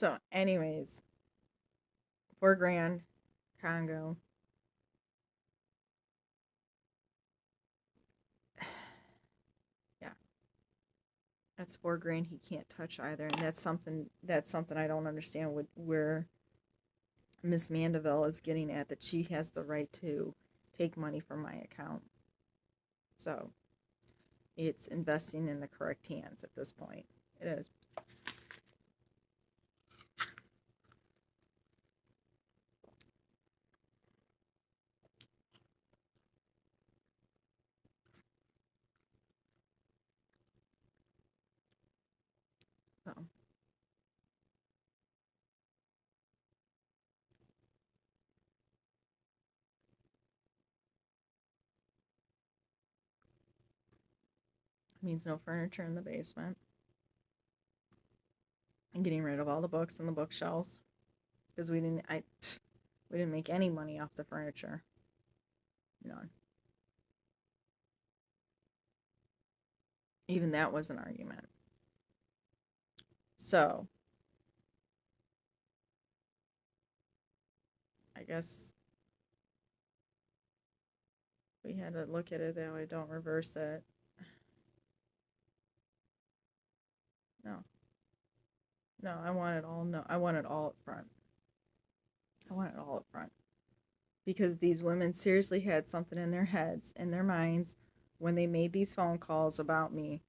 So, anyways, 4 grand, Congo. Yeah, that's 4 grand he can't touch either, and that's something I don't understand. Where Miss Mandeville is getting at, that she has the right to take money from my account. So, it's investing in the correct hands at this point. It is. So, means no furniture in the basement. And getting rid of all the books in the bookshelves, because we didn't make any money off the furniture. None. Even that was an argument. So, I guess we had to look at it that way. Don't reverse it. No. No, I want it all. No, I want it all up front. I want it all up front. Because these women seriously had something in their heads, in their minds, when they made these phone calls about me.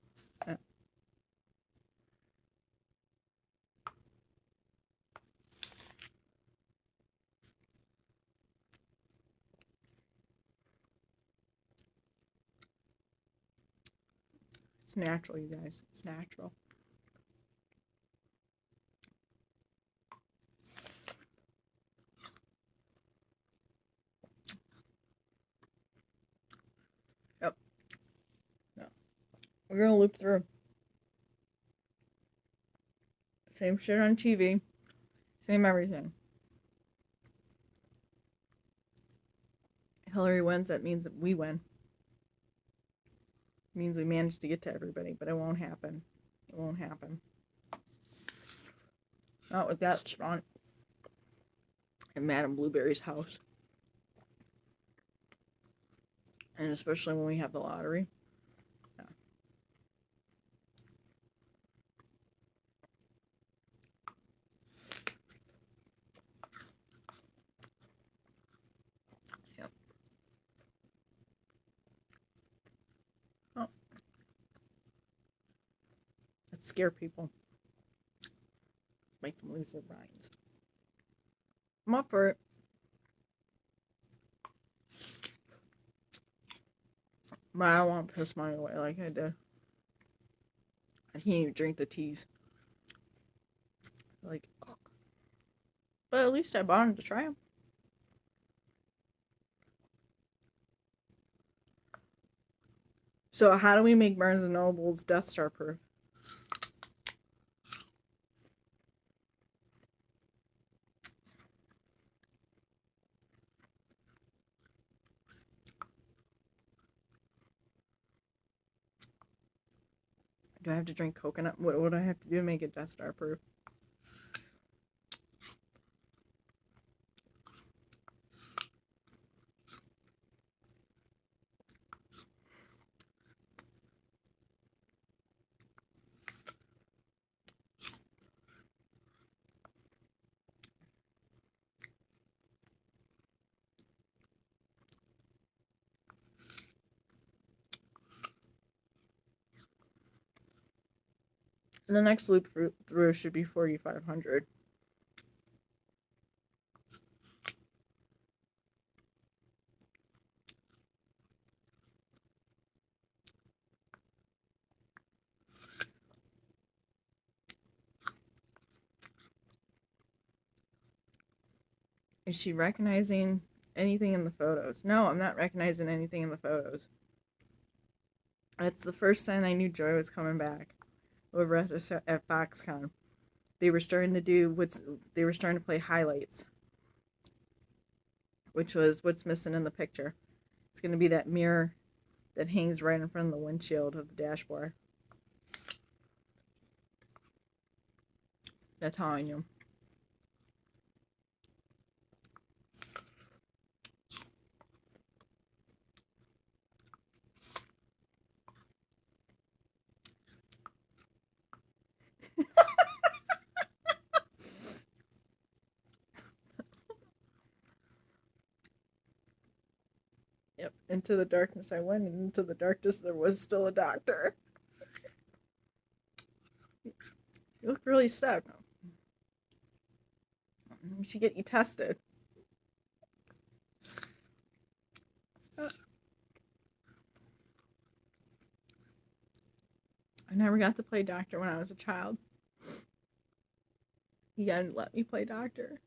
It's natural, you guys. It's natural. Yep. No. We're going to loop through. Same shit on TV. Same everything. Hillary wins, that means that we win. It means we managed to get to everybody, but it won't happen. It won't happen. Not with that strong. In Madame Blueberry's house. And especially when we have the lottery. Yeah. Yep. Oh. Let's scare people. Make them lose their minds. I'm up for it. But I don't want to piss money away like I did. I can't even drink the teas. Like, oh. But at least I bought them to try them. So how do we make Barnes & Noble's Death Star proof? Do I have to drink coconut? What would I have to do to make it Death Star proof? The next loop through should be 4,500. Is she recognizing anything in the photos? No, I'm not recognizing anything in the photos. That's the first sign I knew Joy was coming back over at FOXCONN. They were starting to play highlights, which was what's missing in the picture. It's going to be that mirror that hangs right in front of the windshield of the dashboard. That's how I knew. Into the darkness I went, and into the darkness there was still a doctor. You look really sick. We should get you tested. I never got to play doctor when I was a child. He didn't let me play doctor.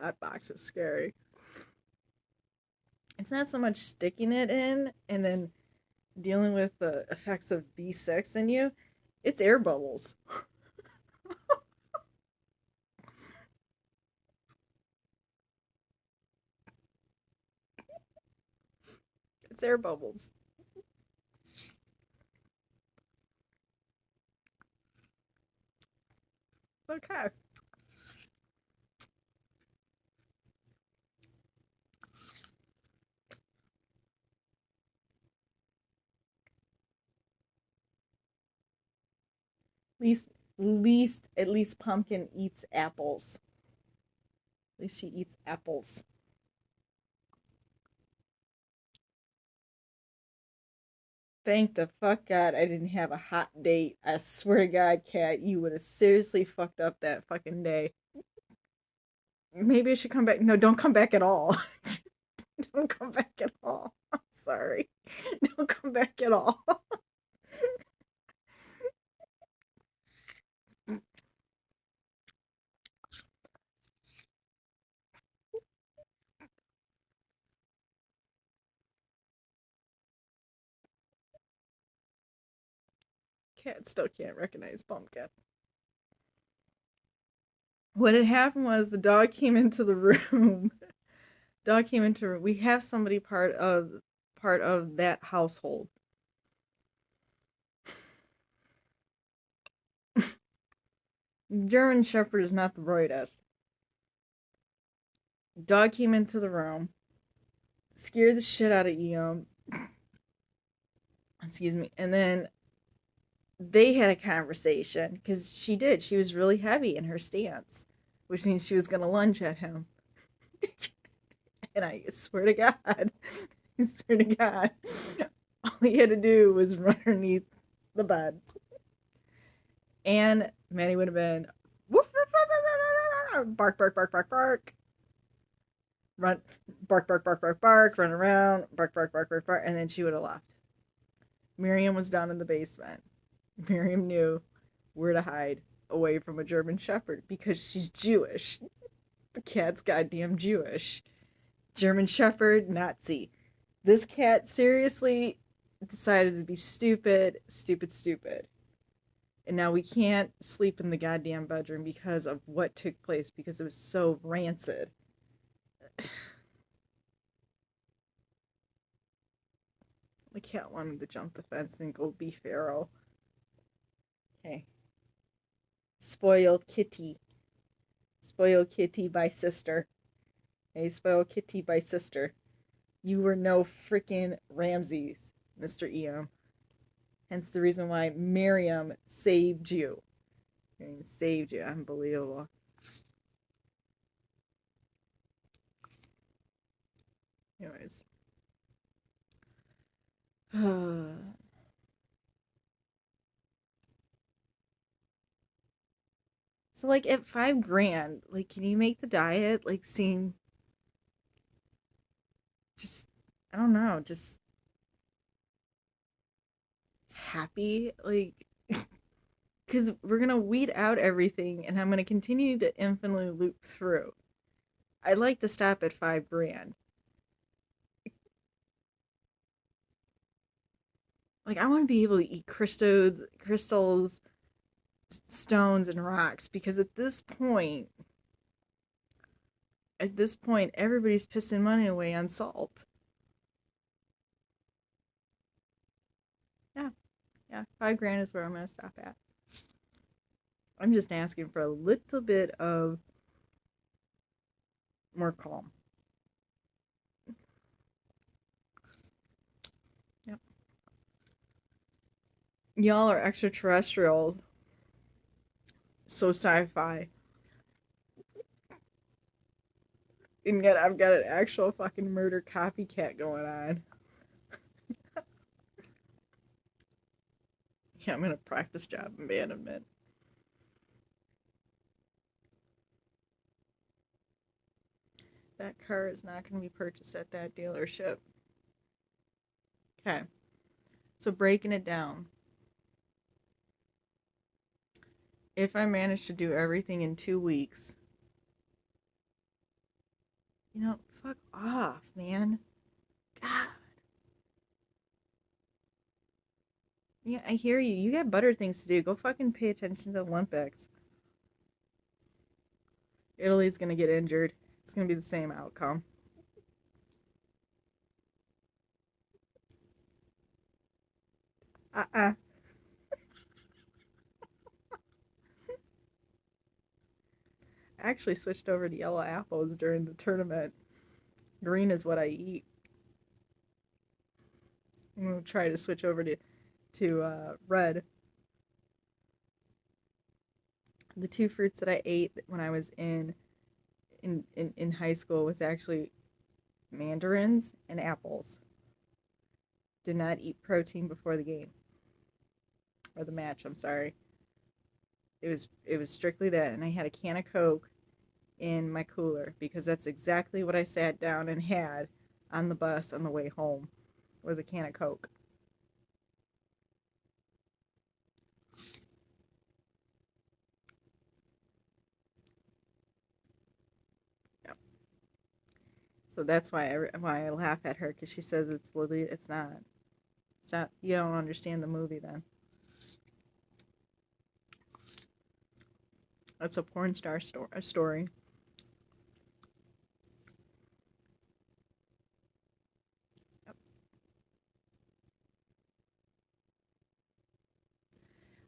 That box is scary. It's not so much sticking it in and then dealing with the effects of B6 in you. It's air bubbles. It's air bubbles. Okay. At least Pumpkin eats apples. At least she eats apples. Thank the fuck God I didn't have a hot date. I swear to God, Kat, you would have seriously fucked up that fucking day. Maybe I should come back. No, don't come back at all. Don't come back at all. I'm sorry. Don't come back at all. Cat still can't recognize Pumpkin. What had happened was the dog came into the room. We have somebody part of that household. German Shepherd is not the brightest. Dog came into the room, scared the shit out of Ian. Excuse me. And then they had a conversation because she did. She was really heavy in her stance, which means she was going to lunge at him. And I swear to God, all he had to do was run underneath the bed. And Manny would have been, woof, woof, woof, woof, woof, bark, bark, bark, bark, bark. Run, bark, bark, bark, bark, bark, run around, bark, bark, bark, bark, bark, and then she would have left. Miriam was down in the basement. Miriam knew where to hide away from a German Shepherd because she's Jewish. The cat's goddamn Jewish. German Shepherd, Nazi. This cat seriously decided to be stupid. And now we can't sleep in the goddamn bedroom because of what took place, because it was so rancid. The cat wanted to jump the fence and go be feral. Okay. Spoiled kitty. Spoiled kitty by sister. Hey, spoiled kitty by sister. You were no freaking Ramses, Mr. Eom. Hence the reason why Miriam saved you. Miriam saved you. Unbelievable. Anyways. So, like, at $5,000, like, can you make the diet, like, seem just, I don't know, just happy? Like, because we're going to weed out everything, and I'm going to continue to infinitely loop through. I'd like to stop at $5,000. Like, I want to be able to eat crystals, stones, and rocks, because at this point, everybody's pissing money away on salt. Yeah, $5,000 is where I'm gonna stop at. I'm just asking for a little bit of more calm. Yep. Y'all are extraterrestrial, so sci-fi. And yet I've got an actual fucking murder copycat going on. Yeah, I'm gonna practice job abandonment. That car is not gonna be purchased at that dealership. Okay. So breaking it down. If I manage to do everything in 2 weeks, fuck off, man. God. Yeah, I hear you. You got better things to do. Go fucking pay attention to the Olympics. Italy's gonna get injured. It's gonna be the same outcome. Uh-uh. I actually switched over to yellow apples during the tournament. Green is what I eat. I'm gonna try to switch over to red. The two fruits that I ate when I was in high school was actually mandarins and apples. Did not eat protein before the game or the match. I'm sorry. It was strictly that, and I had a can of Coke in my cooler because that's exactly what I sat down and had on the bus on the way home was a can of Coke. Yep. So that's why I laugh at her because she says it's literally it's not. It's not. You don't understand the movie then. That's a porn star story. Yep.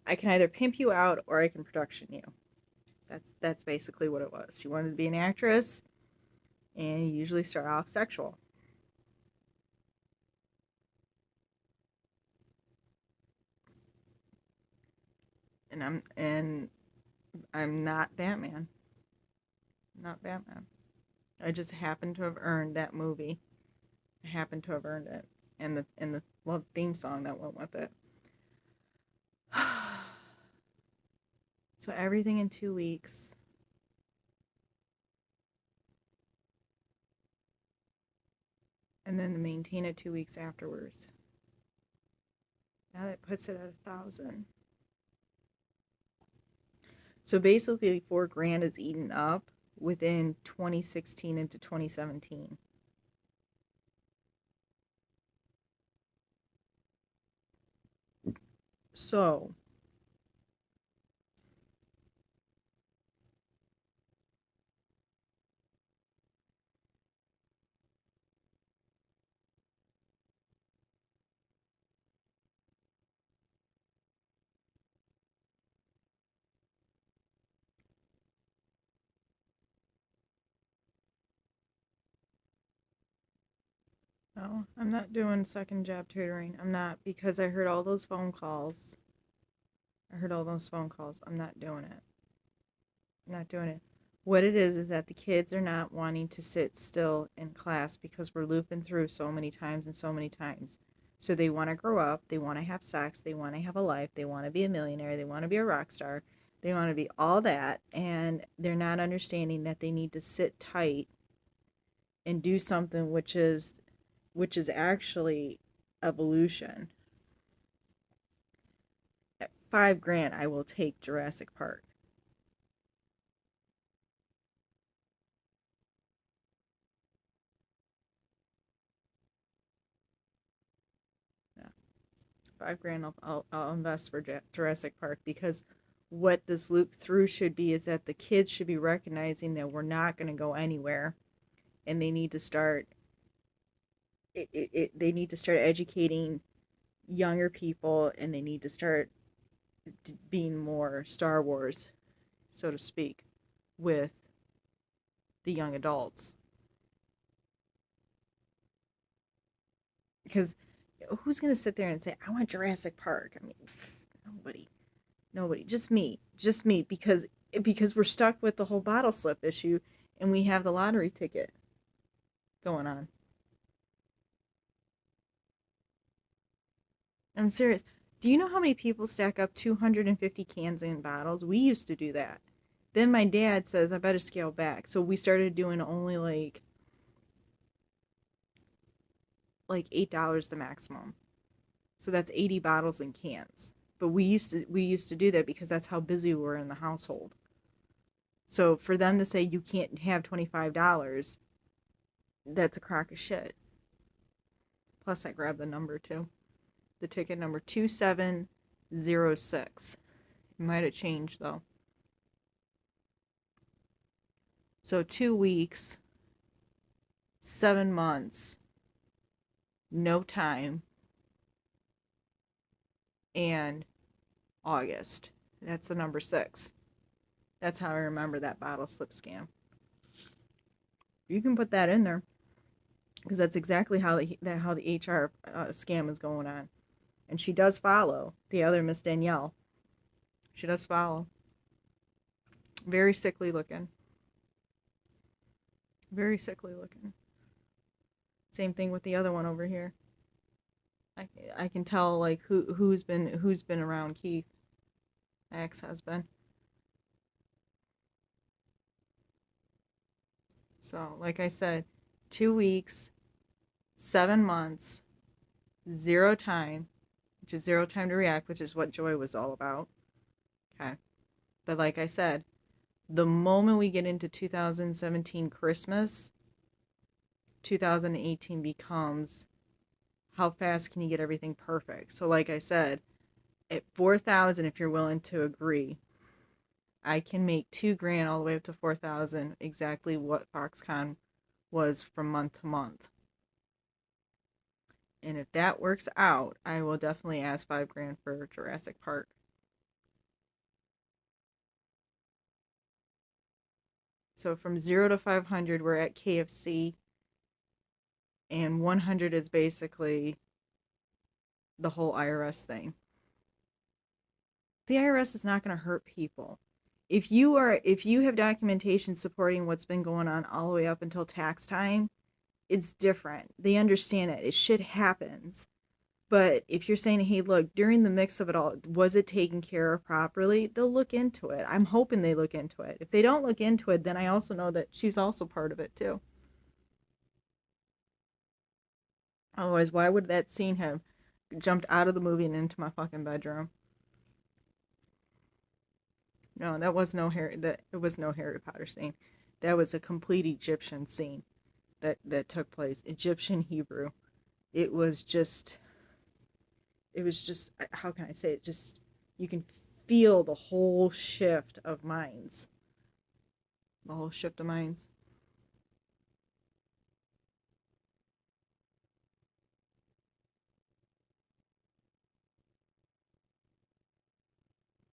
I can either pimp you out or I can production you. That's basically what it was. She wanted to be an actress, and you usually start off sexual. And I'm not Batman. Not Batman. I just happen to have earned that movie. I happen to have earned it, and the love theme song that went with it. So everything in 2 weeks. And then to maintain it 2 weeks afterwards. Now that puts it at 1,000. So basically, $4,000 is eaten up within 2016 into 2017. So no, I'm not doing second job tutoring. I'm not because I heard all those phone calls. I'm not doing it. I'm not doing it. What it is that the kids are not wanting to sit still in class because we're looping through so many times and so many times. So they want to grow up, they want to have sex, they want to have a life, they want to be a millionaire, they want to be a rock star, they want to be all that, and they're not understanding that they need to sit tight and do something which is actually evolution. At $5,000, I will take Jurassic Park. Yeah, $5,000, I'll invest for Jurassic Park because what this loop through should be is that the kids should be recognizing that we're not going to go anywhere, and they need to start. They need to start educating younger people, and they need to start being more Star Wars, so to speak, with the young adults. Because who's going to sit there and say, I want Jurassic Park? I mean, nobody. Nobody. Just me. Just me. Because we're stuck with the whole bottle slip issue and we have the lottery ticket. going on. I'm serious. Do you know how many people stack up 250 cans and bottles? We used to do that. Then my dad says I better scale back. So we started doing only like $8 the maximum. So that's 80 bottles and cans. But we used to do that because that's how busy we were in the household. So for them to say you can't have $25, that's a crock of shit. Plus I grabbed the number too. The ticket number 2706. It might have changed though. So 2 weeks, 7 months, no time, and August. That's the number 6. That's how I remember that bottle slip scam. You can put that in there because that's exactly how the HR scam is going on. And she does follow the other Miss Danielle. She does follow. Very sickly looking. Very sickly looking. Same thing with the other one over here. I can tell like who's been around Keith, my ex-husband. So like I said, 2 weeks, 7 months, 0 time, which is 0 time to react, which is what Joy was all about. Okay, but like I said, the moment we get into 2017 Christmas, 2018 becomes how fast can you get everything perfect. So like I said, at 4,000, if you're willing to agree, I can make $2,000 all the way up to 4,000, exactly what FOXCONN was from month to month. And if that works out, I will definitely ask $5,000 for Jurassic Park. So from 0 to 500, we're at KFC, and 100 is basically the whole IRS thing. The IRS is not going to hurt people. If you have documentation supporting what's been going on all the way up until tax time, it's different. They understand it. Shit happens. But if you're saying, hey, look, during the mix of it all, was it taken care of properly? They'll look into it. I'm hoping they look into it. If they don't look into it, then I also know that she's also part of it too. Otherwise, why would that scene have jumped out of the movie and into my fucking bedroom? No, that was no Harry. It was no Harry Potter scene. That was a complete Egyptian scene that took place. Egyptian Hebrew. It was just. How can I say it? Just you can feel the whole shift of minds. The whole shift of minds.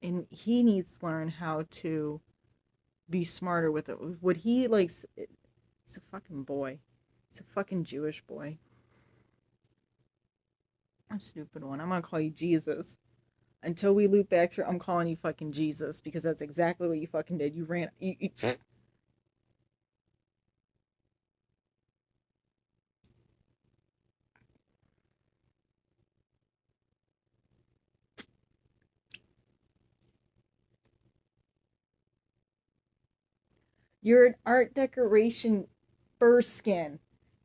And he needs to learn how to be smarter with it. Would he like? He's a fucking boy. He's a fucking Jewish boy. A stupid one. I'm gonna call you Jesus. Until we loop back through, I'm calling you fucking Jesus because that's exactly what you fucking did. You ran. You're an art decoration fur skin.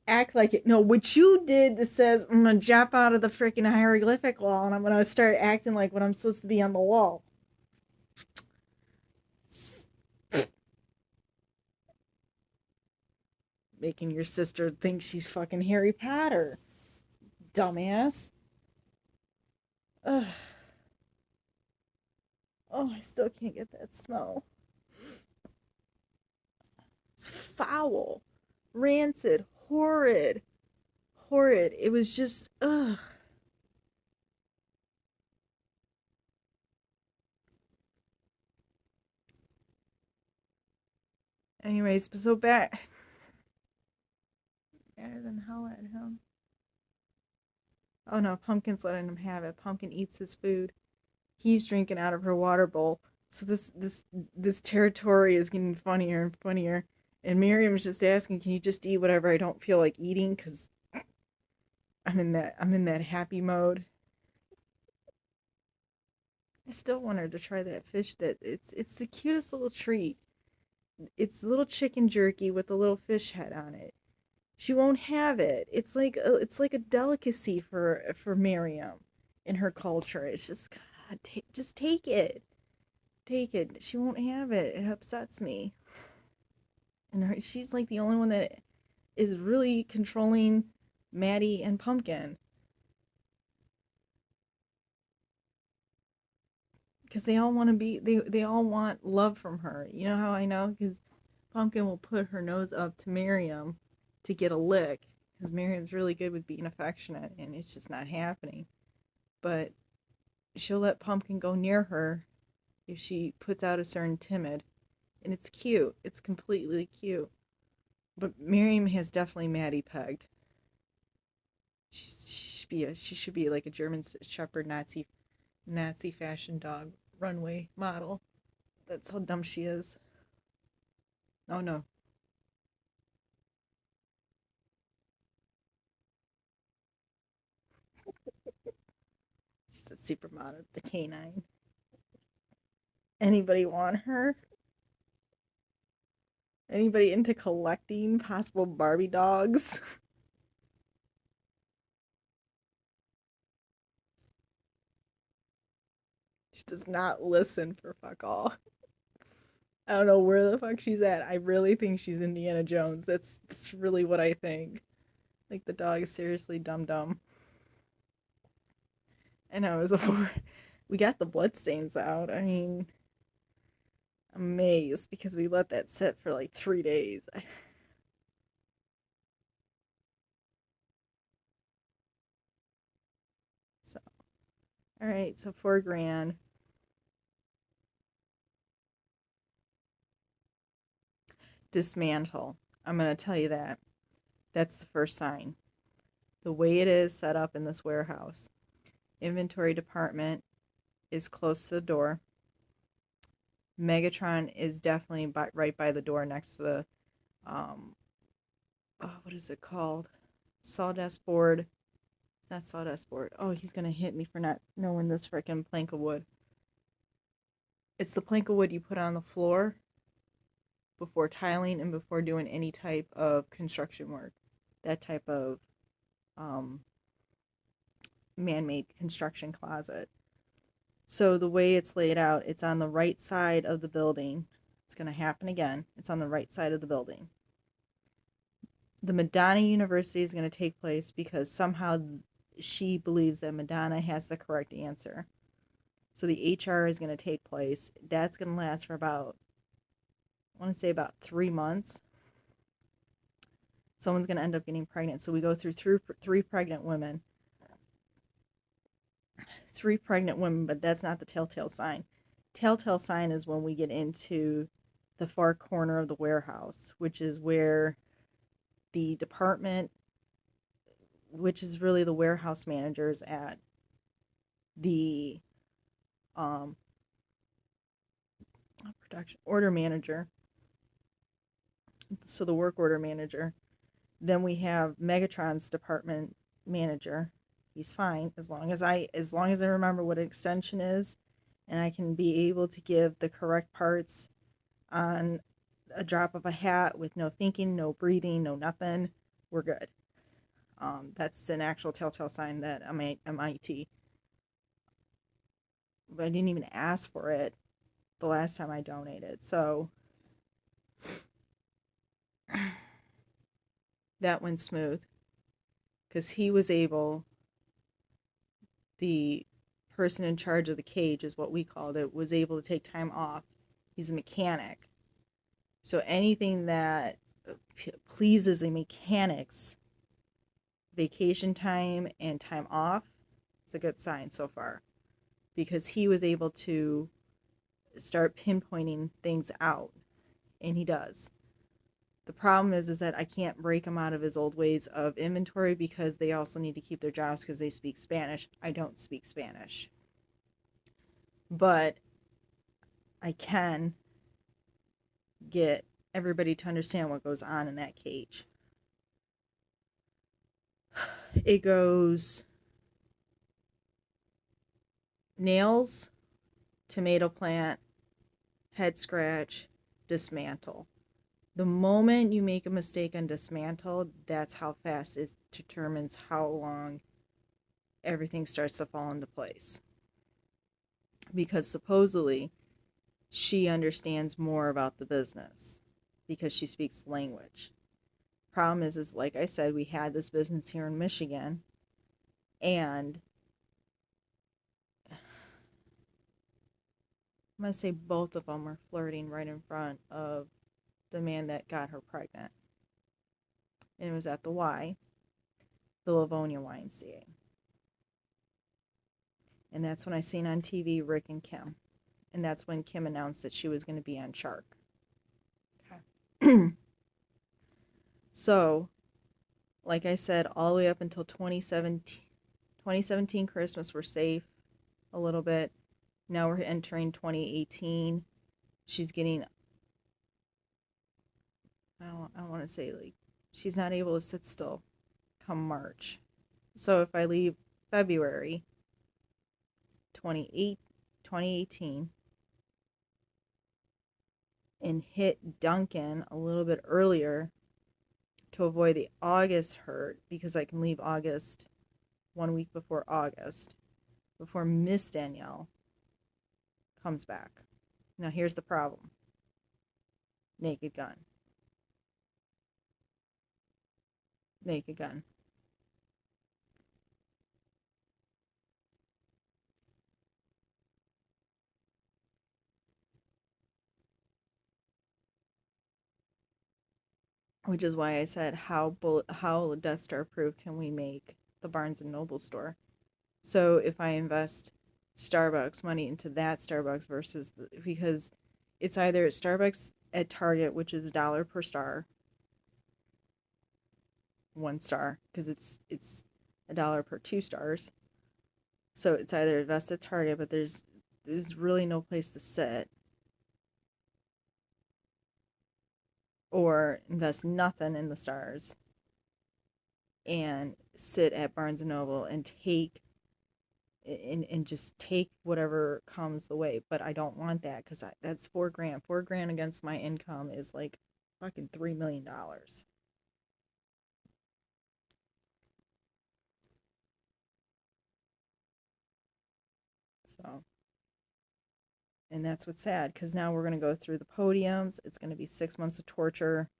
Act like it. No, what you did that says I'm gonna jump out of the freaking hieroglyphic wall and I'm gonna start acting like what I'm supposed to be on the wall. Making your sister think she's fucking Harry Potter. Dumbass. Ugh. Oh, I still can't get that smell. It's foul. Rancid. Horrid. Horrid. It was just, ugh. Anyways, so back. Better than hell at him. Oh no, Pumpkin's letting him have it. Pumpkin eats his food. He's drinking out of her water bowl. So this territory is getting funnier and funnier. And Miriam's just asking, can you just eat whatever I don't feel like eating? Because I'm in that happy mode. I still want her to try that fish. That it's the cutest little treat. It's little chicken jerky with a little fish head on it. She won't have it. It's like a delicacy for Miriam in her culture. It's just God, just take it. Take it. She won't have it. It upsets me. And she's like the only one that is really controlling Maddie and Pumpkin. Because they all want to be, they all want love from her. You know how I know? Because Pumpkin will put her nose up to Miriam to get a lick. Because Miriam's really good with being affectionate, and it's just not happening. But she'll let Pumpkin go near her if she puts out a certain timid. And it's cute. It's completely cute. But Miriam has definitely Maddie pegged. She should be like a German Shepherd Nazi fashion dog runway model. That's how dumb she is. Oh no. She's a supermodel, the canine. Anybody want her? Anybody into collecting possible Barbie dogs? She does not listen for fuck all. I don't know where the fuck she's at. I really think she's Indiana Jones. That's really what I think. Like the dog is seriously dumb. And I was we got the bloodstains out. I mean, I'm amazed because we let that sit for like 3 days. So, all right, so 4 grand. Dismantle. I'm gonna tell you that. That's the first sign. The way it is set up in this warehouse, inventory department is close to the door. Megatron is definitely right by the door next to the what is it called? Sawdust board. It's not sawdust board. Oh, he's gonna hit me for not knowing this freaking plank of wood. It's the plank of wood you put on the floor before tiling and before doing any type of construction work. That type of um, man-made construction closet. So the way it's laid out, it's on the right side of the building. It's going to happen again. It's on the right side of the building. The Madonna University is going to take place because somehow she believes that Madonna has the correct answer. So the HR is going to take place. That's going to last for about, I want to say about 3 months. Someone's going to end up getting pregnant. So we go through three pregnant women. 3 pregnant women, but that's not the telltale sign. Telltale sign is when we get into the far corner of the warehouse, which is where the department, which is really the warehouse managers at the production order manager. So the work order manager. Then we have Megatron's department manager. He's fine as long as I remember what an extension is, and I can be able to give the correct parts on a drop of a hat with no thinking, no breathing, no nothing. We're good. That's an actual telltale sign that I'm MIT. But I didn't even ask for it the last time I donated, so that went smooth because he was able, the person in charge of the cage is what we called it, was able to take time off. He's a mechanic. So anything that pleases a mechanic's vacation time and time off, it's a good sign so far because he was able to start pinpointing things out, and he does. The problem is that I can't break him out of his old ways of inventory because they also need to keep their jobs because they speak Spanish. I don't speak Spanish. But I can get everybody to understand what goes on in that cage. It goes nails, tomato plant, head scratch, dismantle. The moment you make a mistake on dismantle, that's how fast it determines how long everything starts to fall into place. Because supposedly she understands more about the business because she speaks the language. Problem is like I said, we had this business here in Michigan, and I'm going to say both of them were flirting right in front of the man that got her pregnant. And it was at the Y, the Livonia YMCA. And that's when I seen on TV Rick and Kim. And that's when Kim announced that she was going to be on Shark. Okay. So, like I said, all the way up until 2017 Christmas, we're safe a little bit. Now we're entering 2018. She's getting, I don't want to say, like, she's not able to sit still come March. So if I leave February 2018 and hit Dunkin a little bit earlier to avoid the August hurt, because I can leave August 1 week before August, before Miss Danielle comes back. Now here's the problem. Naked Gun. Naked Gun. Which is why I said how Death Star proof can we make the Barnes and Noble store? So if I invest Starbucks money into that Starbucks versus because it's either Starbucks at Target, which is $1 per star, 1 star, because it's $1 per 2 stars. So it's either invest at Target, but there's really no place to sit, or invest nothing in the stars and sit at Barnes and Noble and just take whatever comes the way. But I don't want that because that's $4,000. $4,000 against my income is like fucking $3 million. So, and that's what's sad, because now we're going to go through the podiums. It's going to be 6 months of torture.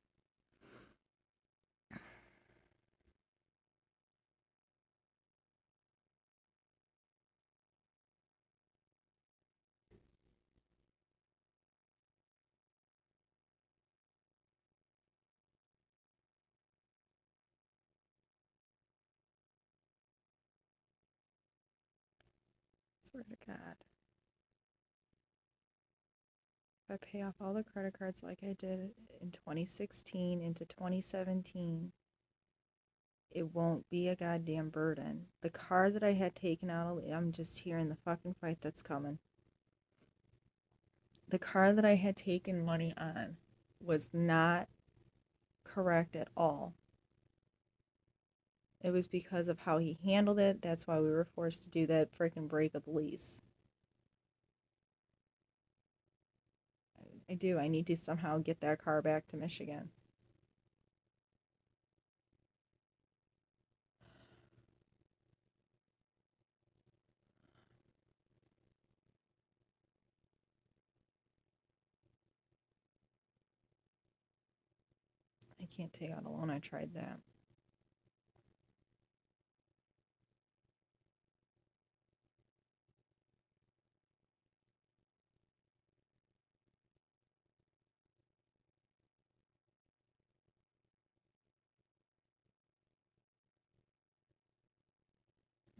Swear to God. If I pay off all the credit cards like I did in 2016 into 2017, it won't be a goddamn burden. The car that I had taken out, I'm just hearing the fucking fight that's coming. The car that I had taken money on was not correct at all. It was because of how he handled it. That's why we were forced to do that freaking break of the lease. I do. I need to somehow get that car back to Michigan. I can't take out a loan. I tried that.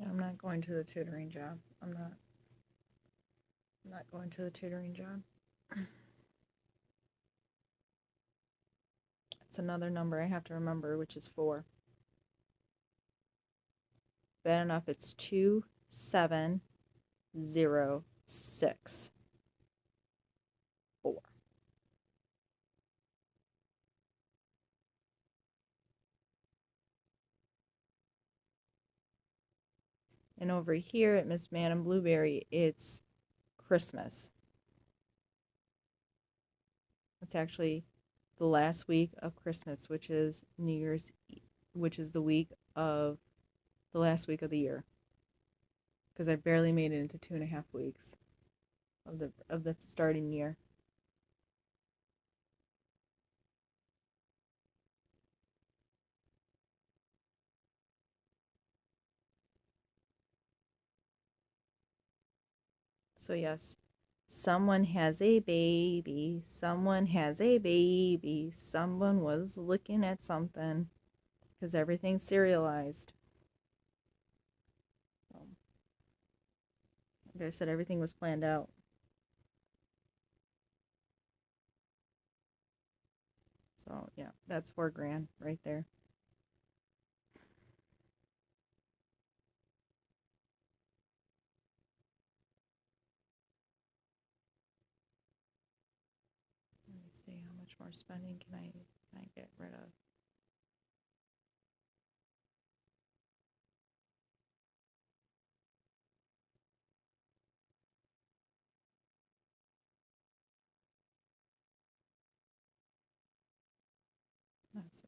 I'm not going to the tutoring job. I'm not going to the tutoring job. It's another number I have to remember, which is 4. Bad enough it's 2706. 4. And over here at Miss Man and Blueberry, it's Christmas. It's actually the last week of Christmas, which is New Year's Eve, which is the week of the last week of the year. Because I barely made it into 2.5 weeks of the starting year. So yes, someone has a baby. Someone has a baby. Someone was looking at something because everything's serialized. Like I said, everything was planned out. So yeah, that's $4 grand right there. Let me see how much more spending can I get rid of. That's it.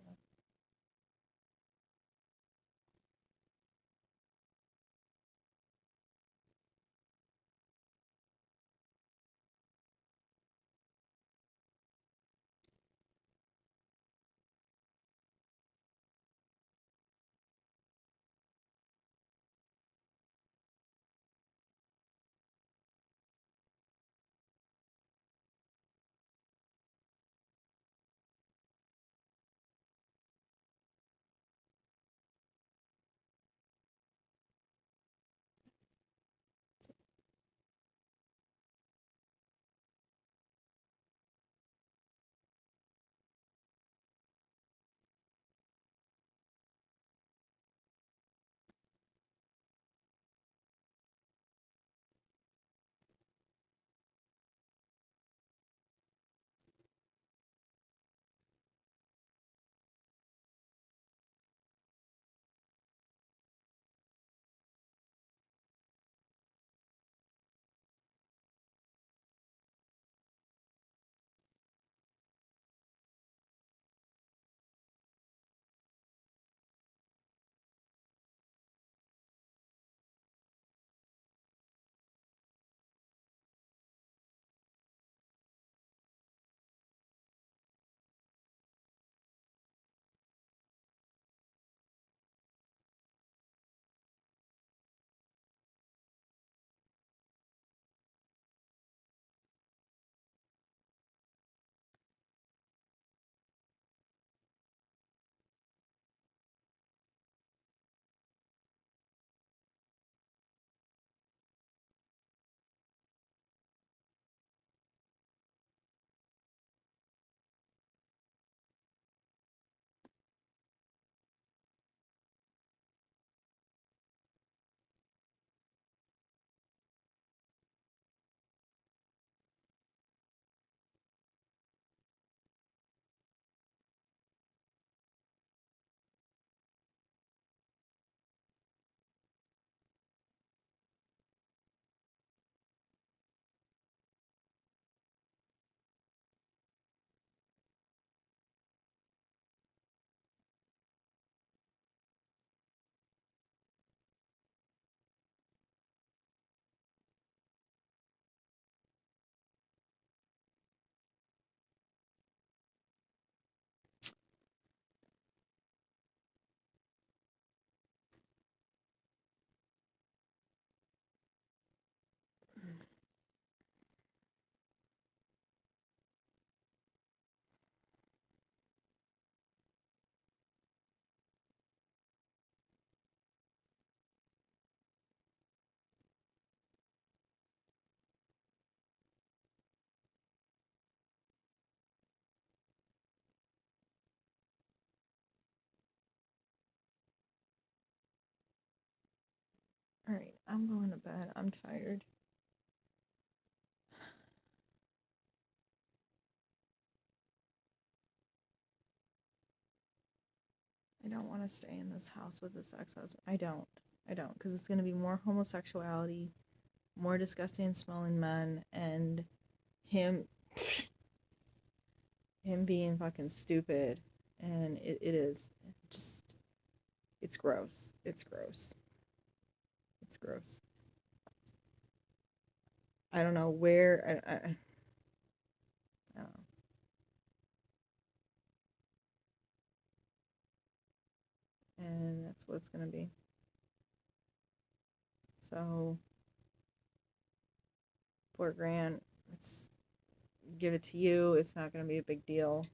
All right, I'm going to bed. I'm tired. I don't want to stay in this house with this ex-husband. I don't. I don't, because it's going to be more homosexuality, more disgusting smelling men, and him him being fucking stupid. And it is just, it's gross. It's gross. It's gross. I don't know where, I don't know. And that's what it's going to be. So, 4 grand, let's give it to you. It's not going to be a big deal.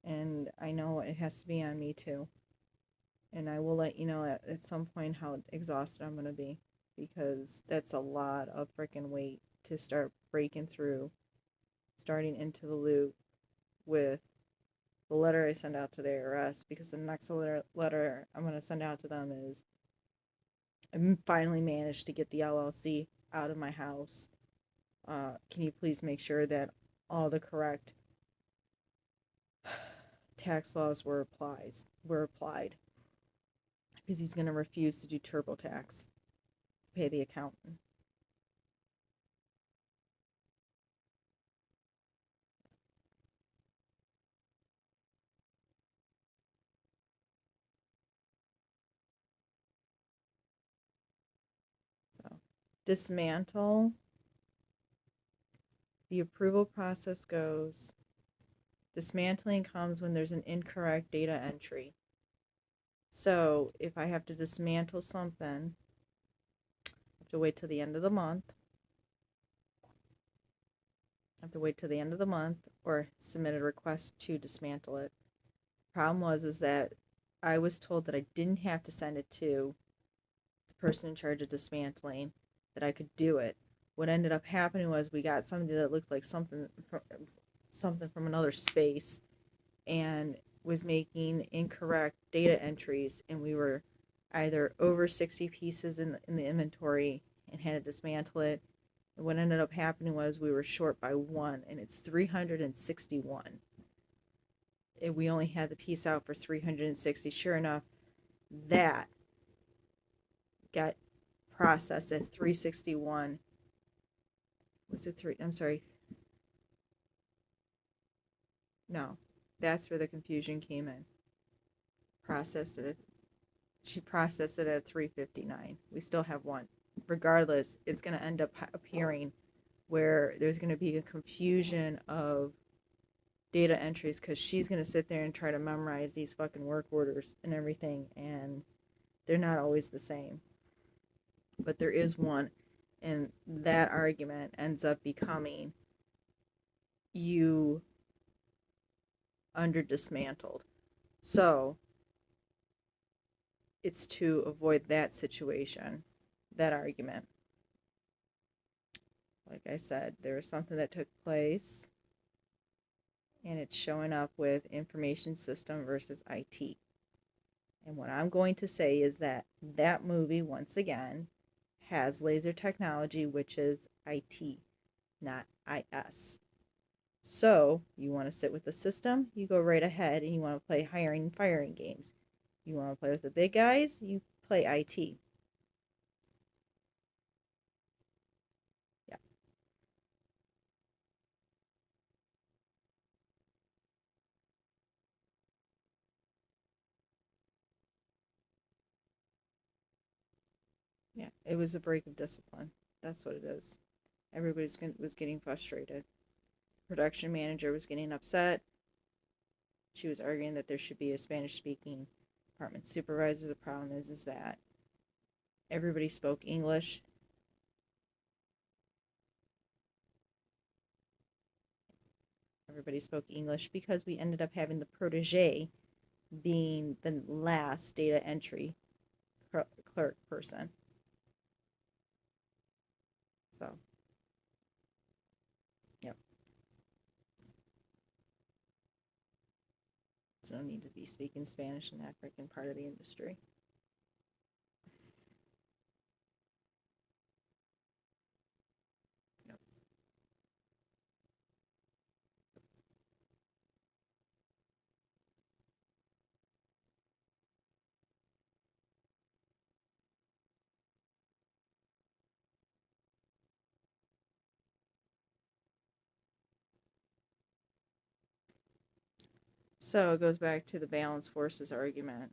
And I know it has to be on me too. And I will let you know at some point how exhausted I'm going to be, because that's a lot of freaking weight to start breaking through, starting into the loop with the letter I send out to the IRS, because the next letter I'm going to send out to them is, I finally managed to get the LLC out of my house. Can you please make sure that all the correct tax laws were applied? Because he's going to refuse to do TurboTax to pay the accountant. So, dismantle. The approval process goes, dismantling comes when there's an incorrect data entry. So if I have to dismantle something, I have to wait till the end of the month. I have to wait till the end of the month or submit a request to dismantle it. Problem was is that I was told that I didn't have to send it to the person in charge of dismantling, that I could do it. What ended up happening was we got somebody that looked like something from another space and was making incorrect data entries, and we were either over 60 pieces in the inventory and had to dismantle it. And what ended up happening was we were short by one, and it's 361. And we only had the piece out for 360. Sure enough, that got processed as 361. Was it three? I'm sorry. No, that's where the confusion came in. Processed it. She processed it at 359. We still have one. Regardless, it's going to end up appearing where there's going to be a confusion of data entries, because she's going to sit there and try to memorize these fucking work orders and everything, and they're not always the same. But there is one, and that argument ends up becoming you under dismantled. So it's to avoid that situation, that argument. Like I said, there was something that took place, and it's showing up with information system versus IT. And what I'm going to say is that that movie, once again, has laser technology, which is IT, not IS. So you want to sit with the system, you go right ahead, and you want to play hiring and firing games. You want to play with the big guys, you play IT. Yeah. Yeah, it was a break of discipline. That's what it is. Everybody was getting frustrated. Production manager was getting upset. She was arguing that there should be a Spanish-speaking department supervisor. The problem is that everybody spoke English. Everybody spoke English because we ended up having the protege being the last data entry clerk person. So, yep. There's no need to be speaking Spanish in that freaking part of the industry. Yep. So it goes back to the balance forces argument.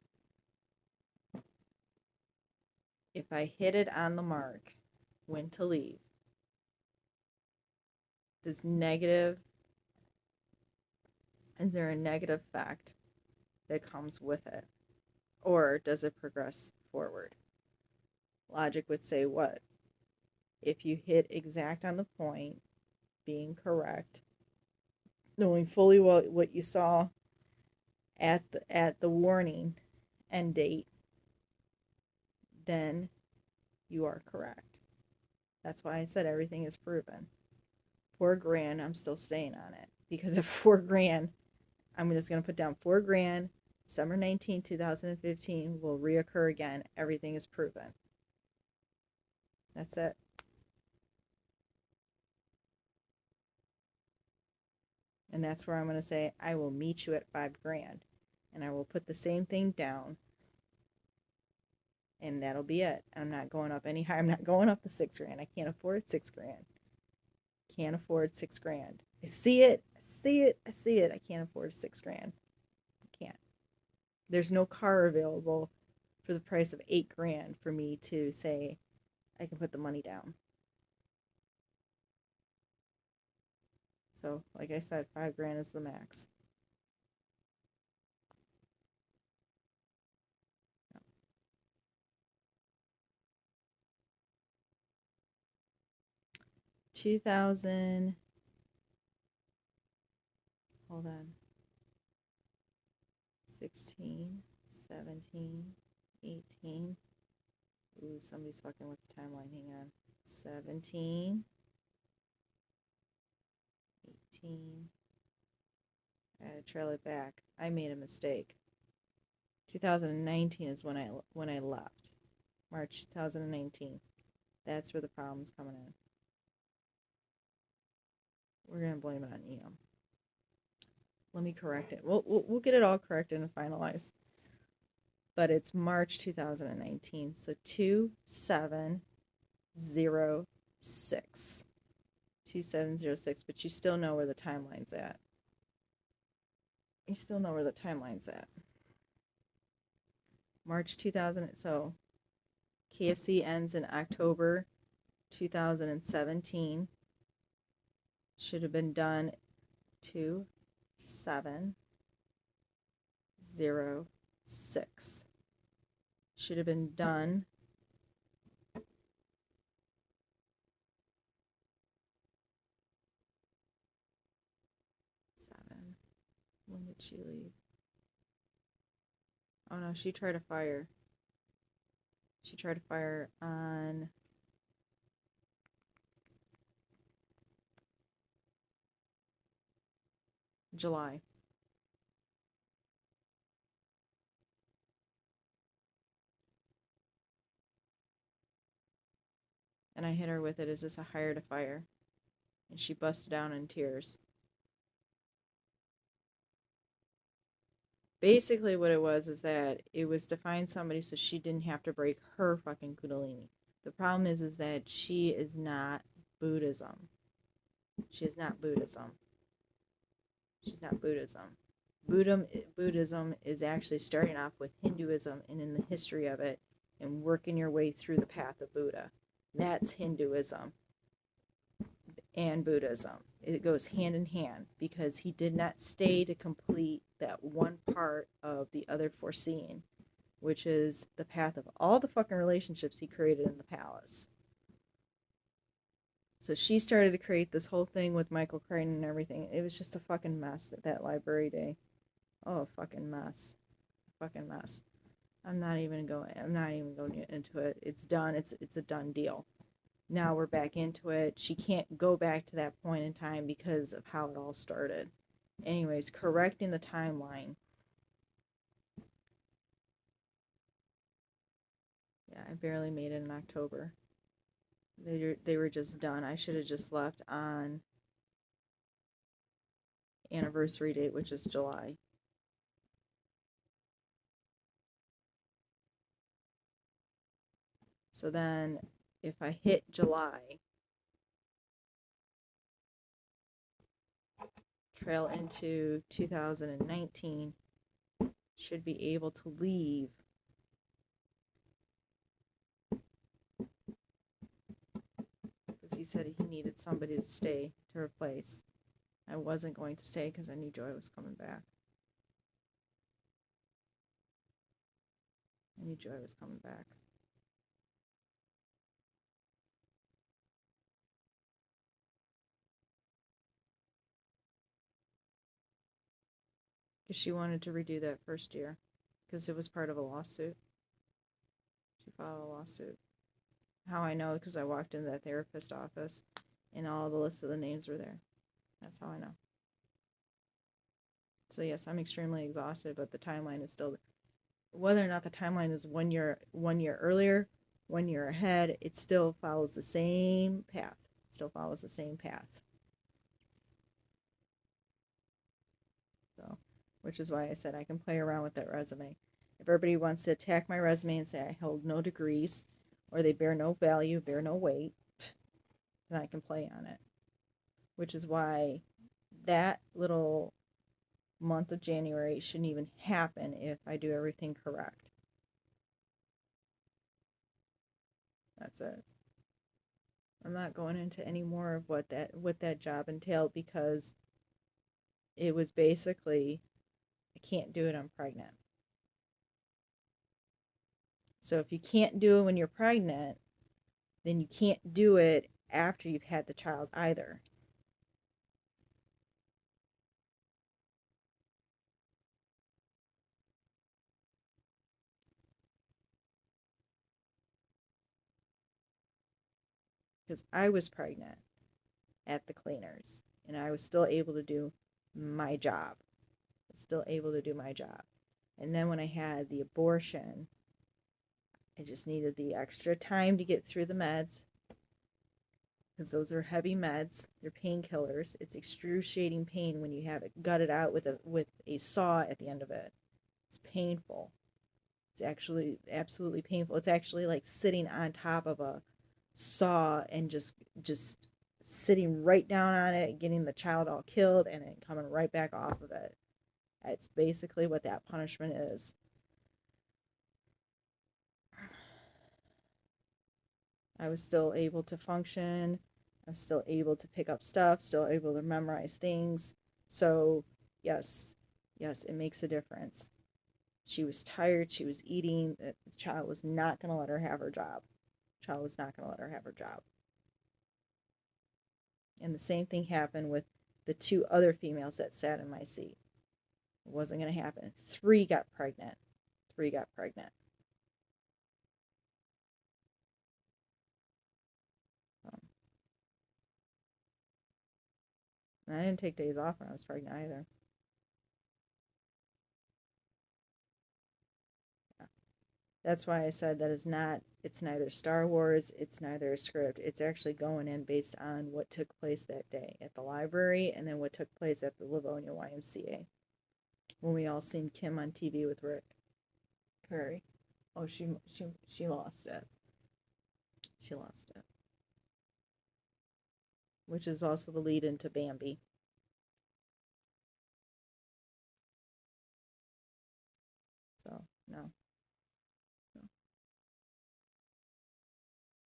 If I hit it on the mark, when to leave, is there a negative effect that comes with it? Or does it progress forward? Logic would say what? If you hit exact on the point, being correct, knowing fully what you saw at the warning end date, then you are correct. That's why I said everything is proven. $4,000, I'm still staying on it. Because of $4,000, I'm just going to put down $4,000, December 19, 2015 will reoccur again. Everything is proven. That's it. And that's where I'm going to say, I will meet you at $5,000. And I will put the same thing down. And that'll be it. I'm not going up any higher. I'm not going up to $6,000. I can't afford $6,000. Can't afford $6,000. I see it. I see it. I see it. I can't afford $6,000. I can't. There's no car available for the price of $8,000 for me to say I can put the money down. So, like I said, $5,000 is the max. 2000, hold on, 16, 17, 18. Ooh, somebody's fucking with the timeline. Hang on. 17, 18. I gotta trail it back. I made a mistake. 2019 is when I left. March 2019. That's where the problem's coming in. We're gonna blame it on EM. Let me correct it. We'll get it all corrected and finalized. But it's March 2019. So 2706. 2706. But you still know where the timeline's at. You still know where the timeline's at. March 2000. So KFC ends in October 2017. Should have been done 2706. Should have been done seven. When did she leave? Oh no, she tried to fire. She tried to fire on July. And I hit her with it, is this a hire to fire? And she busted down in tears. Basically what it was is that it was to find somebody so she didn't have to break her fucking kundalini. The problem is that she is not Buddhism. She is not Buddhism. She's not Buddhism. Buddhism is actually starting off with Hinduism and in the history of it and working your way through the path of Buddha. That's Hinduism and Buddhism. It goes hand in hand because he did not stay to complete that one part of the other foreseeing, which is the path of all the fucking relationships he created in the palace. So she started to create this whole thing with Michael Crichton and everything. It was just a fucking mess at that library day. Oh, a fucking mess. A fucking mess. I'm not even going into it. It's done. It's a done deal. Now we're back into it. She can't go back to that point in time because of how it all started. Anyways, correcting the timeline. Yeah, I barely made it in October. They were just done. I should have just left on anniversary date, which is July. So then if I hit July, trail into 2019, should be able to leave. Because he said he needed somebody to stay to replace. I wasn't going to stay because I knew Joy was coming back. I knew Joy was coming back. Because she wanted to redo that first year. Because it was part of a lawsuit. She filed a lawsuit. How I know, because I walked into that therapist office and all the lists of the names were there. That's how I know. So yes, I'm extremely exhausted, but the timeline is still, whether or not the timeline is 1 year earlier, 1 year ahead, it still follows the same path. Still follows the same path. So, which is why I said I can play around with that resume. If everybody wants to attack my resume and say I hold no degrees, or they bear no value, bear no weight, then I can play on it. Which is why that little month of January shouldn't even happen if I do everything correct. That's it. I'm not going into any more of what that job entailed, because it was basically, I can't do it, I'm pregnant. So if you can't do it when you're pregnant, then you can't do it after you've had the child either. Because I was pregnant at the cleaners, and I was still able to do my job. Still able to do my job. And then when I had the abortion, I just needed the extra time to get through the meds, because those are heavy meds. They're painkillers. It's excruciating pain when you have it gutted out with a saw at the end of it. It's painful. It's actually absolutely painful. It's actually like sitting on top of a saw and just sitting right down on it, getting the child all killed, and then coming right back off of it. It's basically what that punishment is. I was still able to function. I was still able to pick up stuff, still able to memorize things. So, yes, it makes a difference. She was tired. She was eating. The child was not going to let her have her job. And the same thing happened with the 2 other females that sat in my seat. It wasn't going to happen. 3 got pregnant. And I didn't take days off when I was pregnant either. Yeah. That's why I said that it's neither Star Wars, it's neither a script. It's actually going in based on what took place that day at the library, and then what took place at the Livonia YMCA when we all seen Kim on TV with Rick Perry. Oh, she lost it. She lost it. Which is also the lead into Bambi. So, no.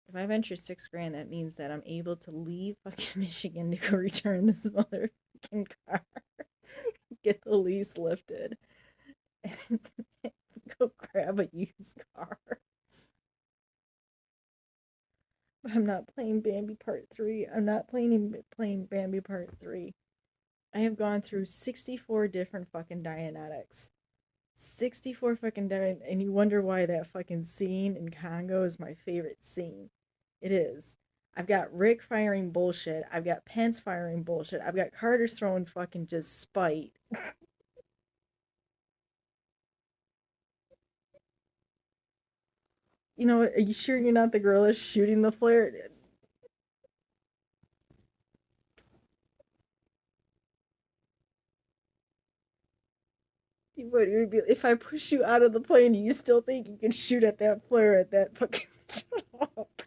If I've entered $6,000, that means that I'm able to leave fucking Michigan to go return this motherfucking car, get the lease lifted, and go grab a used car. But I'm not playing Bambi Part 3. I'm not playing Bambi Part 3. I have gone through 64 different fucking Dianetics. 64 fucking Dianetics, and you wonder why that fucking scene in Congo is my favorite scene. It is. I've got Rick firing bullshit. I've got Pence firing bullshit. I've got Carter throwing fucking just spite. You know, are you sure you're not the gorilla shooting the flare? But it would be, if I push you out of the plane, do you still think you can shoot at that flare at that fucking drop?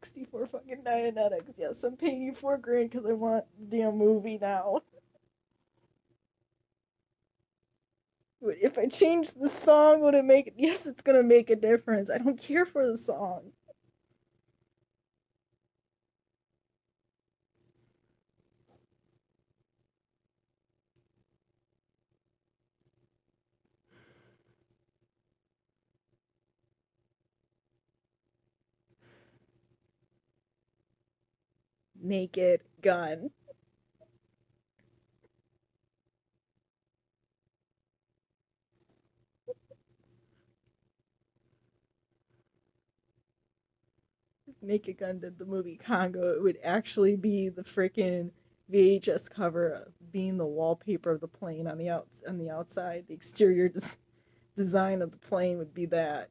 $64 fucking Dianetics. Yes, I'm paying you $4,000 because I want the damn movie now. If I change the song, would it make it? Yes, it's gonna make a difference. I don't care for the song. Naked gun. Naked Gun did the movie Congo, it would actually be the freaking VHS cover being the wallpaper of the plane on the outside. The exterior design of the plane would be that.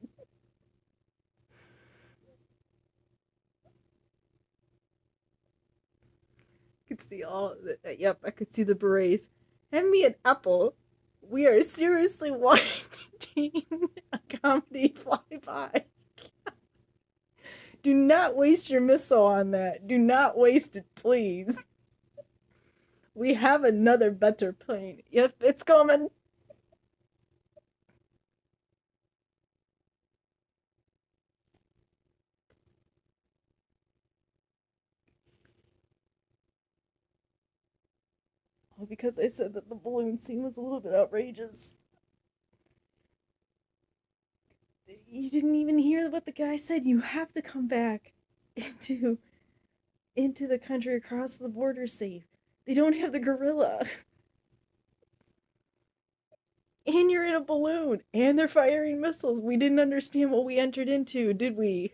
I could see all. Yep, I could see the berets. Hand me an apple. We are seriously watching a comedy fly by. Do not waste your missile on that. Do not waste it, please. We have another better plane. Yep, it's coming. Oh, because I said that the balloon scene was a little bit outrageous. You didn't even hear what the guy said. You have to come back into the country across the border safe. They don't have the gorilla. And you're in a balloon. And they're firing missiles. We didn't understand what we entered into, did we?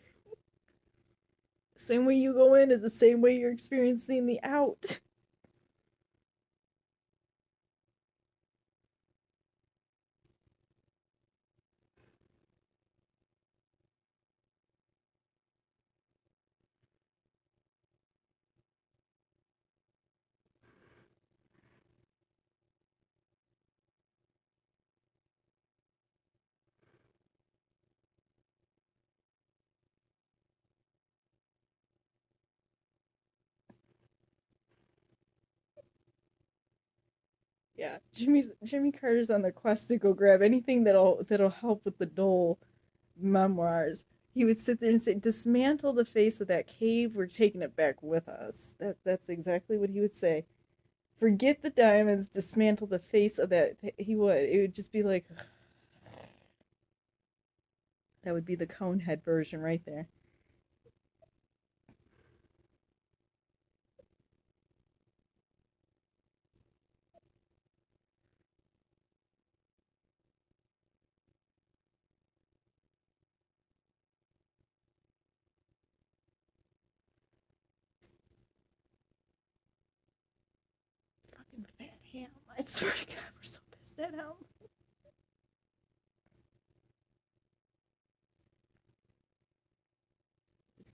Same way you go in is the same way you're experiencing the out. Yeah, Jimmy Carter's on the quest to go grab anything that'll help with the Dole memoirs. He would sit there and say, "Dismantle the face of that cave. We're taking it back with us." That's exactly what he would say. Forget the diamonds. Dismantle the face of that. He would. It would just be like that would be the Conehead version right there. Fucking fat ham. I swear to God, we're so pissed at him.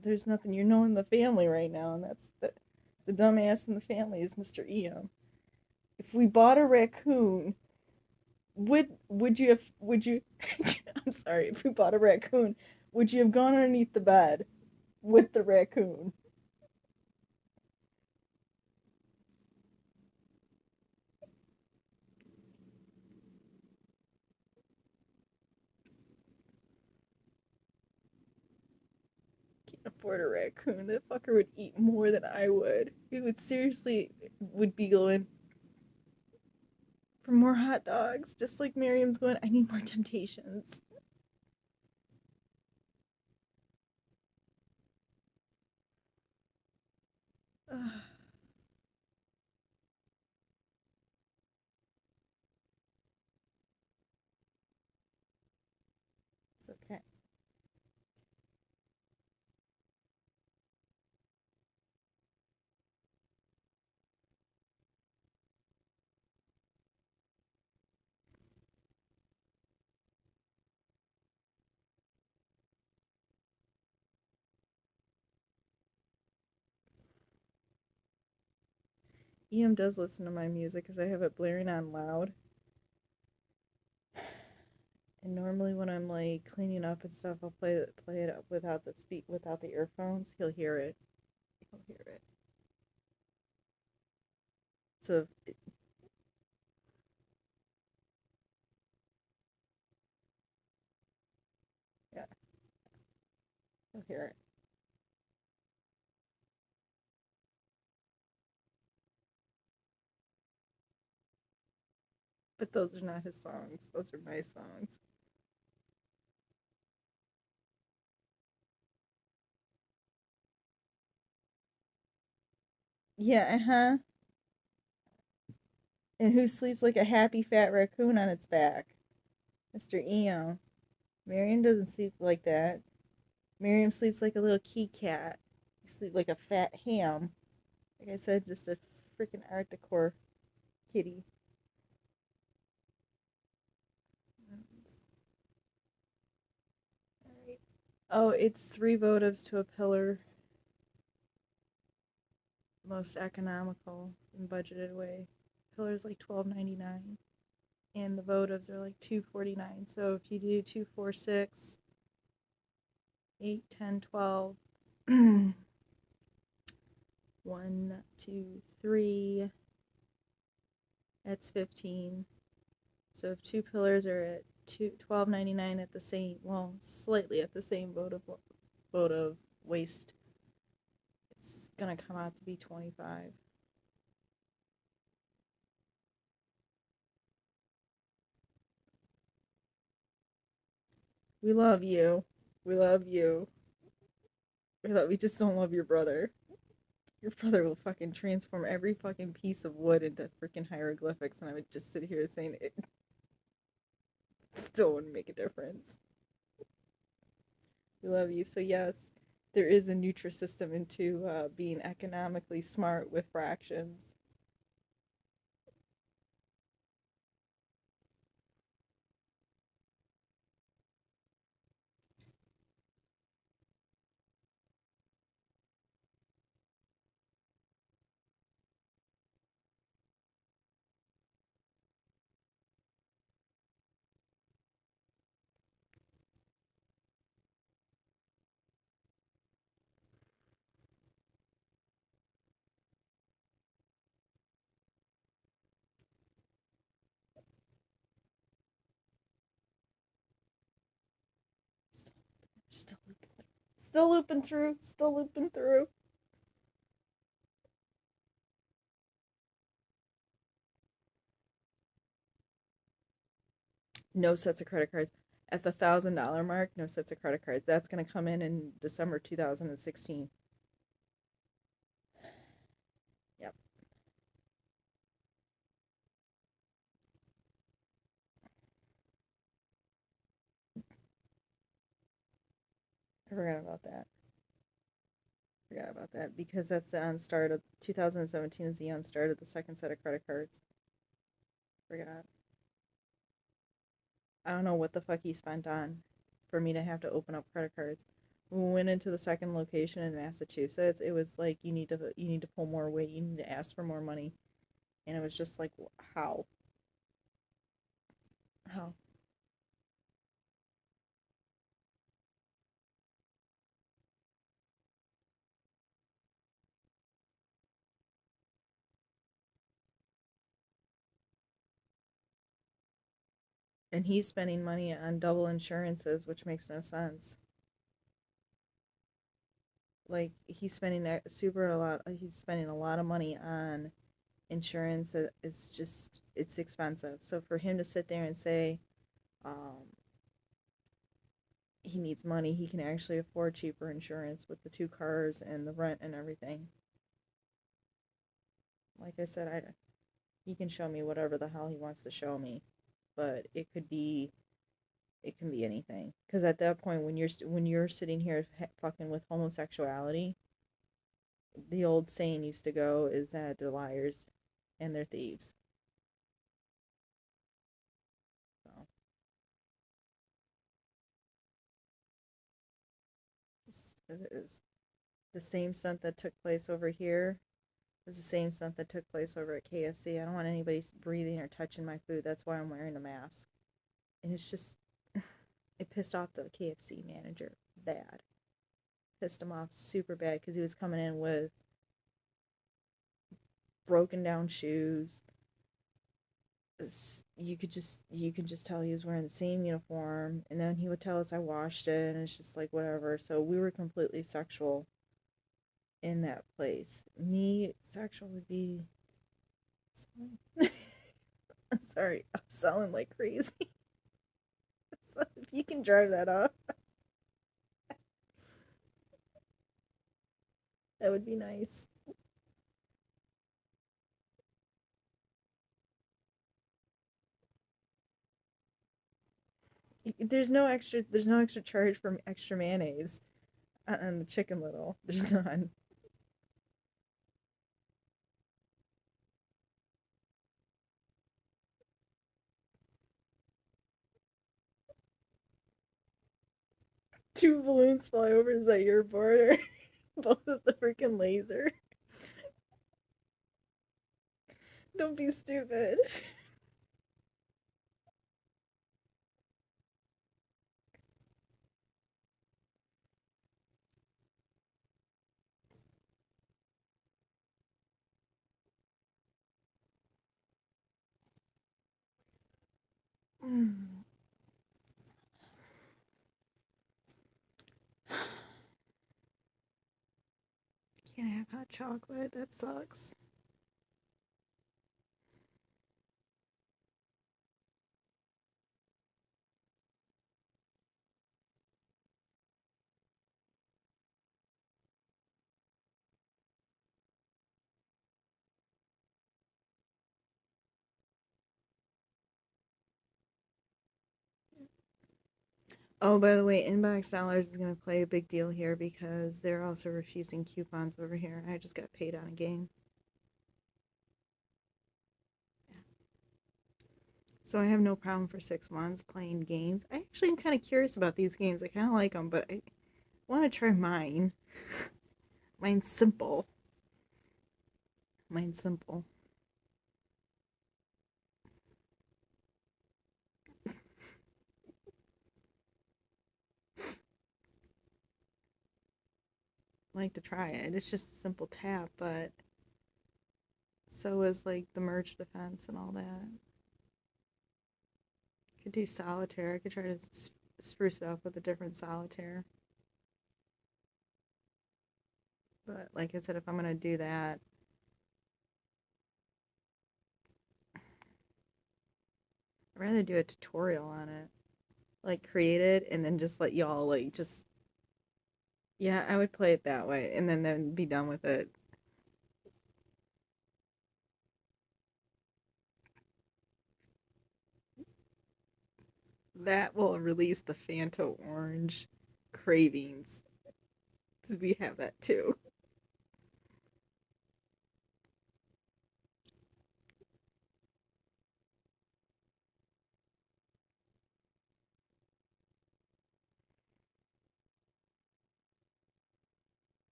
There's nothing. You're knowing the family right now, and that's the dumbass in the family is Mr. Em. If we bought a raccoon, would you have would you? I'm sorry. If we bought a raccoon, would you have gone underneath the bed with the raccoon? Can't afford a raccoon. That fucker would eat more than I would. He would seriously would be going for more hot dogs, just like Miriam's going. I need more temptations. Ugh, it's okay. Em does listen to my music because I have it blaring on loud. And normally when I'm like cleaning up and stuff, I'll play it up without the earphones. He'll hear it. He'll hear it. So yeah, he'll hear it. But those are not his songs. Those are my songs. Yeah, uh-huh. And who sleeps like a happy fat raccoon on its back? Mr. Eo. Miriam doesn't sleep like that. Miriam sleeps like a little key cat. You sleep like a fat ham. Like I said, just a freaking art decor kitty. Alright. Oh, it's 3 votives to a pillar. Most economical and budgeted way. Pillar's like $12.99. And the votives are like $2.49. So if you do 2, 4, 6, 8, 10, 12, 1, 2, 3, that's 15. So if 2 pillars are at $12.99 at the same, well, slightly at the same votive waste, it's gonna come out to be 25. We love you. We love you. We just don't love your brother. Your brother will fucking transform every fucking piece of wood into freaking hieroglyphics, and I would just sit here saying it still wouldn't make a difference. We love you. So yes, there is a Nutrisystem into being economically smart with fractions. Still looping through. Still looping through. Still looping through. No sets of credit cards. At the $1,000 mark, no sets of credit cards. That's going to come in December 2016. Yep. I forgot about that. Forgot about that because that's the on start of 2017 is the on start of the second set of credit cards. Forgot. I don't know what the fuck he spent on for me to have to open up credit cards. When we went into the second location in Massachusetts, it was like you need to pull more weight, you need to ask for more money, and it was just like how how and he's spending money on double insurances, which makes no sense. Like he's spending super a lot. He's spending a lot of money on insurance that it's just it's expensive. So for him to sit there and say he needs money, he can actually afford cheaper insurance with the 2 cars and the rent and everything. Like I said, he can show me whatever the hell he wants to show me, but it can be anything. Because at that point, when you're sitting here fucking with homosexuality, the old saying used to go is that they're liars and they're thieves. So it is the same stunt that took place over here was the same stunt that took place over at KFC. I don't want anybody breathing or touching my food. That's why I'm wearing a mask. And it's just it pissed off the KFC manager bad. Pissed him off super bad because he was coming in with broken down shoes. You could just tell he was wearing the same uniform, and then he would tell us I washed it, and it's just like whatever. So we were completely sexual in that place. Me sexual would be. I'm sorry, I'm selling like crazy. So if you can drive that up, that would be nice. There's no extra charge for extra mayonnaise on the Chicken Little. There's none. 2 balloons fly over is that your border? Both of the freaking laser. Don't be stupid. Can't have hot chocolate. That sucks. Oh, by the way, Inbox Dollars is going to play a big deal here because they're also refusing coupons over here. I just got paid on a game. So I have no problem for 6 months playing games. I actually am kind of curious about these games. I kind of like them, but I want to try mine. Mine's simple. Mine's simple. I like to try it. It's just a simple tap, but so is like the merge defense and all that. Could do solitaire. I could try to spruce it up with a different solitaire. But like I said, if I'm gonna do that, I'd rather do a tutorial on it. Like create it and then just let y'all like just yeah, I would play it that way and then be done with it. That will release the Fanta orange cravings. Because we have that too.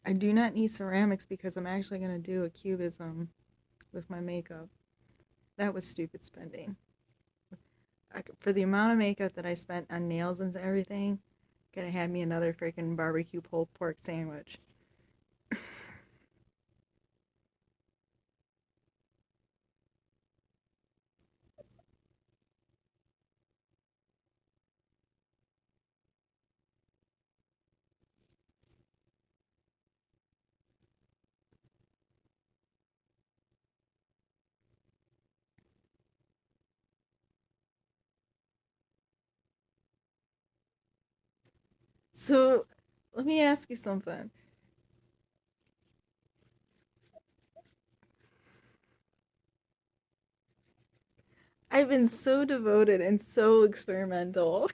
I do not need ceramics because I'm actually going to do a cubism with my makeup. That was stupid spending. For the amount of makeup that I spent on nails and everything, gonna have me another freaking barbecue pulled pork sandwich. So, let me ask you something. I've been so devoted and so experimental.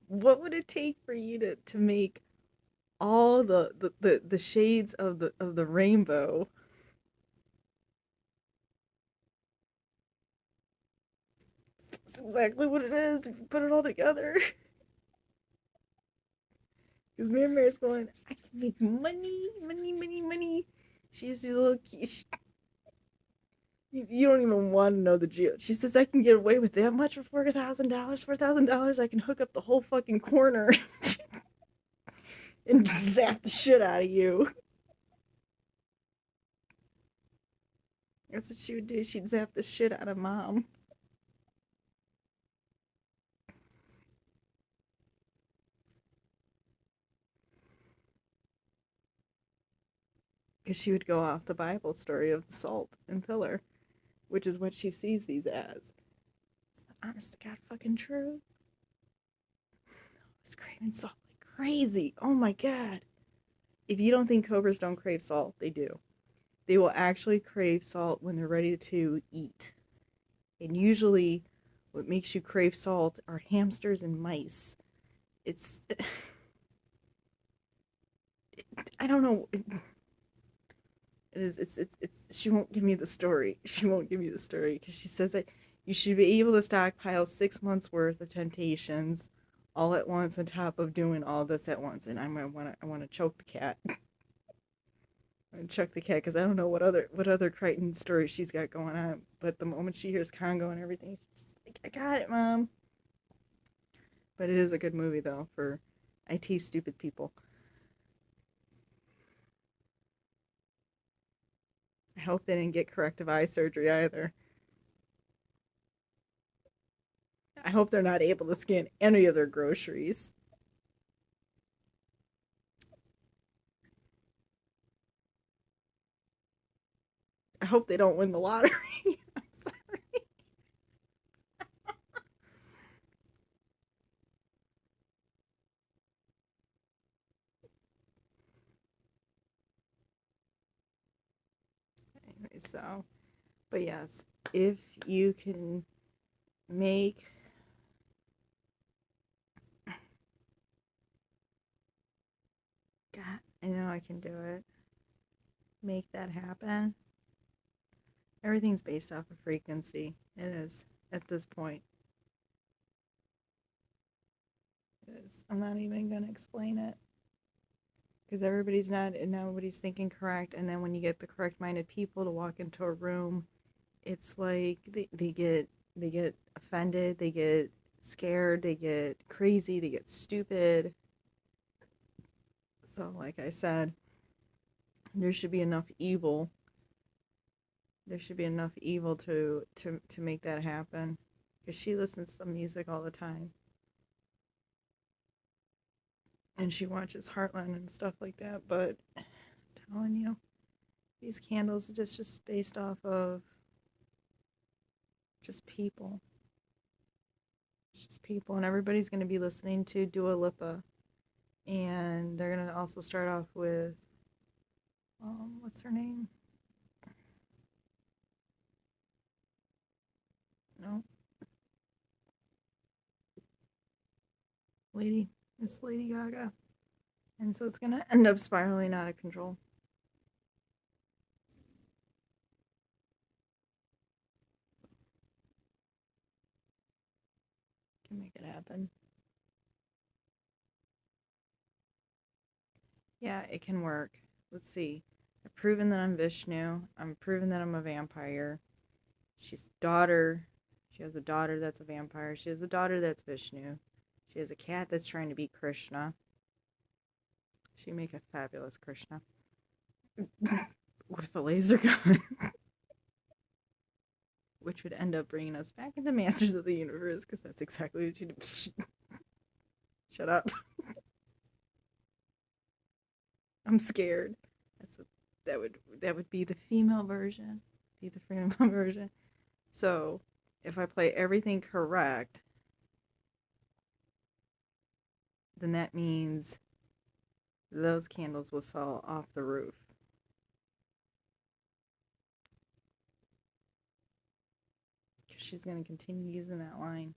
What would it take for you to make all the shades of the rainbow That's exactly what it is if you put it all together. Because Mary's going, I can make money, money, money, money. She's a little key. You don't even want to know the geo. She says, I can get away with that much for $4,000. $4,000, I can hook up the whole fucking corner and zap the shit out of you. That's what she would do. She'd zap the shit out of Mom. Because she would go off the Bible story of the salt and pillar, which is what she sees these as. It's the honest to God fucking truth. It's craving salt like crazy. Oh my God. If you don't think cobras don't crave salt, they do. They will actually crave salt when they're ready to eat. And usually, what makes you crave salt are hamsters and mice. It's. I don't know. It is. It's. She won't give me the story. She won't give me the story because she says that you should be able to stockpile 6 months worth of temptations all at once on top of doing all this at once. And I want to choke the cat. And chuck the cat because I don't know what other Crichton story she's got going on. But the moment she hears Congo and everything, she's just like, I got it, Mom. But it is a good movie though for IT stupid people. I hope they didn't get corrective eye surgery either. I hope they're not able to scan any of their groceries. I hope they don't win the lottery. I'm sorry. Anyway, so, but yes, if you can make God, I know I can do it. Make that happen. Everything's based off of frequency. It is at this point. It is. I'm not even gonna explain it because nobody's thinking correct. And then when you get the correct-minded people to walk into a room, it's like they get offended, they get scared, they get crazy, they get stupid. So, like I said, there should be enough evil. There should be enough evil to make that happen. Because she listens to music all the time. And she watches Heartland and stuff like that. But I'm telling you, these candles are just based off of just people. It's just people. And everybody's going to be listening to Dua Lipa. And they're going to also start off with, what's her name? No. Miss Lady Gaga. And so it's going to end up spiraling out of control. Can make it happen. Yeah, it can work. Let's see. I've proven that I'm Vishnu. I'm proven that I'm a vampire. She's daughter. She has a daughter that's a vampire. She has a daughter that's Vishnu. She has a cat that's trying to be Krishna. She'd make a fabulous Krishna. With a laser gun. Which would end up bringing us back into Masters of the Universe, because that's exactly what she did. Shut up. I'm scared. That would be the female version. Be the female version. So, if I play everything correct, then that means those candles will fall off the roof. Because she's going to continue using that line.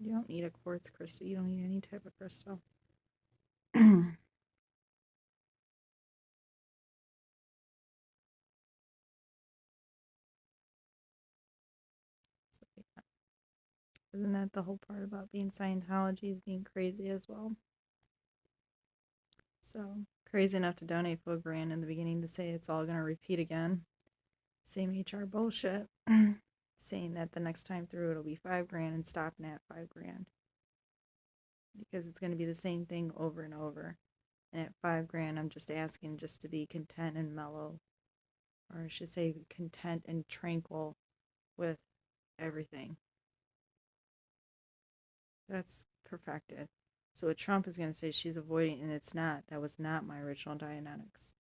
You don't need a quartz crystal. You don't need any type of crystal. So, yeah. Isn't that the whole part about being Scientology, is being crazy as well? So crazy enough to donate $4,000 in the beginning to say it's all going to repeat again. Same HR bullshit. Saying that the next time through it'll be $5,000 and stopping at $5,000. Because it's going to be the same thing over and over. And at $5,000, I'm just asking just to be content and mellow. Or I should say content and tranquil with everything. That's perfected. So what Trump is going to say she's avoiding, and it's not. That was not my original Dianetics.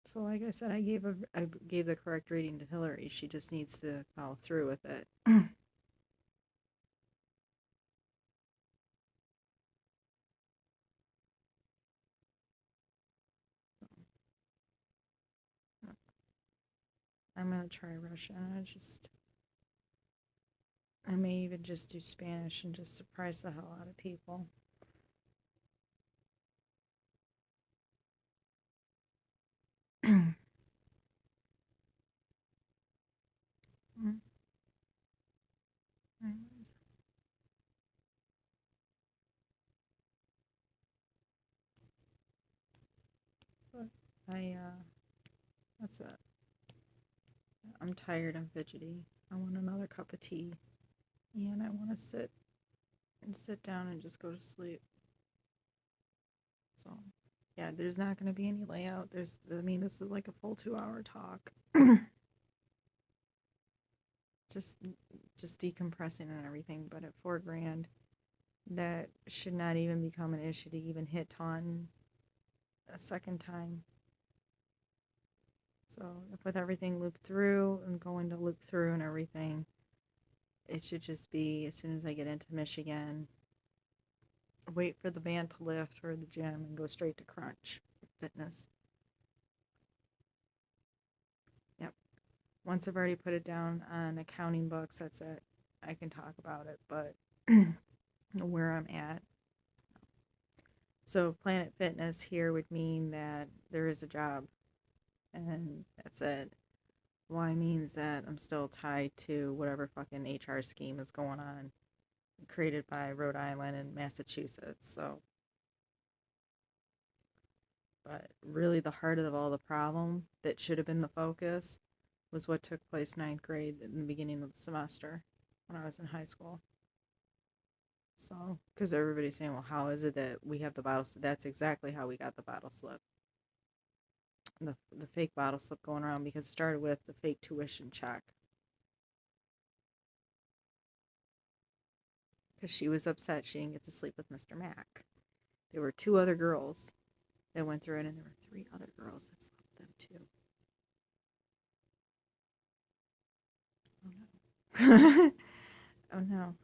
So like I said, I gave the correct reading to Hillary. She just needs to follow through with it. I'm gonna try Russian. I may even just do Spanish and just surprise the hell out of people. But that's it. I'm tired, I'm fidgety. I want another cup of tea. And I want to sit down and just go to sleep. So, yeah, there's not going to be any layout. This is like a full 2-hour talk. just decompressing and everything. But at $4,000, that should not even become an issue to even hit Taunton a second time. So if with everything looped through and going to loop through and everything, it should just be as soon as I get into Michigan, wait for the band to lift or the gym and go straight to Crunch Fitness. Yep. Once I've already put it down on accounting books, that's it. I can talk about it, but where I'm at. So Planet Fitness here would mean that there is a job, and that's it. Why means that I'm still tied to whatever fucking HR scheme is going on, created by Rhode Island and Massachusetts. So, but really the heart of all the problem that should have been the focus was what took place ninth grade in the beginning of the semester when I was in high school. So, because everybody's saying, well, how is it that we have the bottle slip? That's exactly how we got the bottle slip. The fake bottle slip going around because it started with the fake tuition check. Because she was upset she didn't get to sleep with Mr. Mack. There were 2 other girls that went through it, and there were 3 other girls that slept with them too. Oh no. Oh no.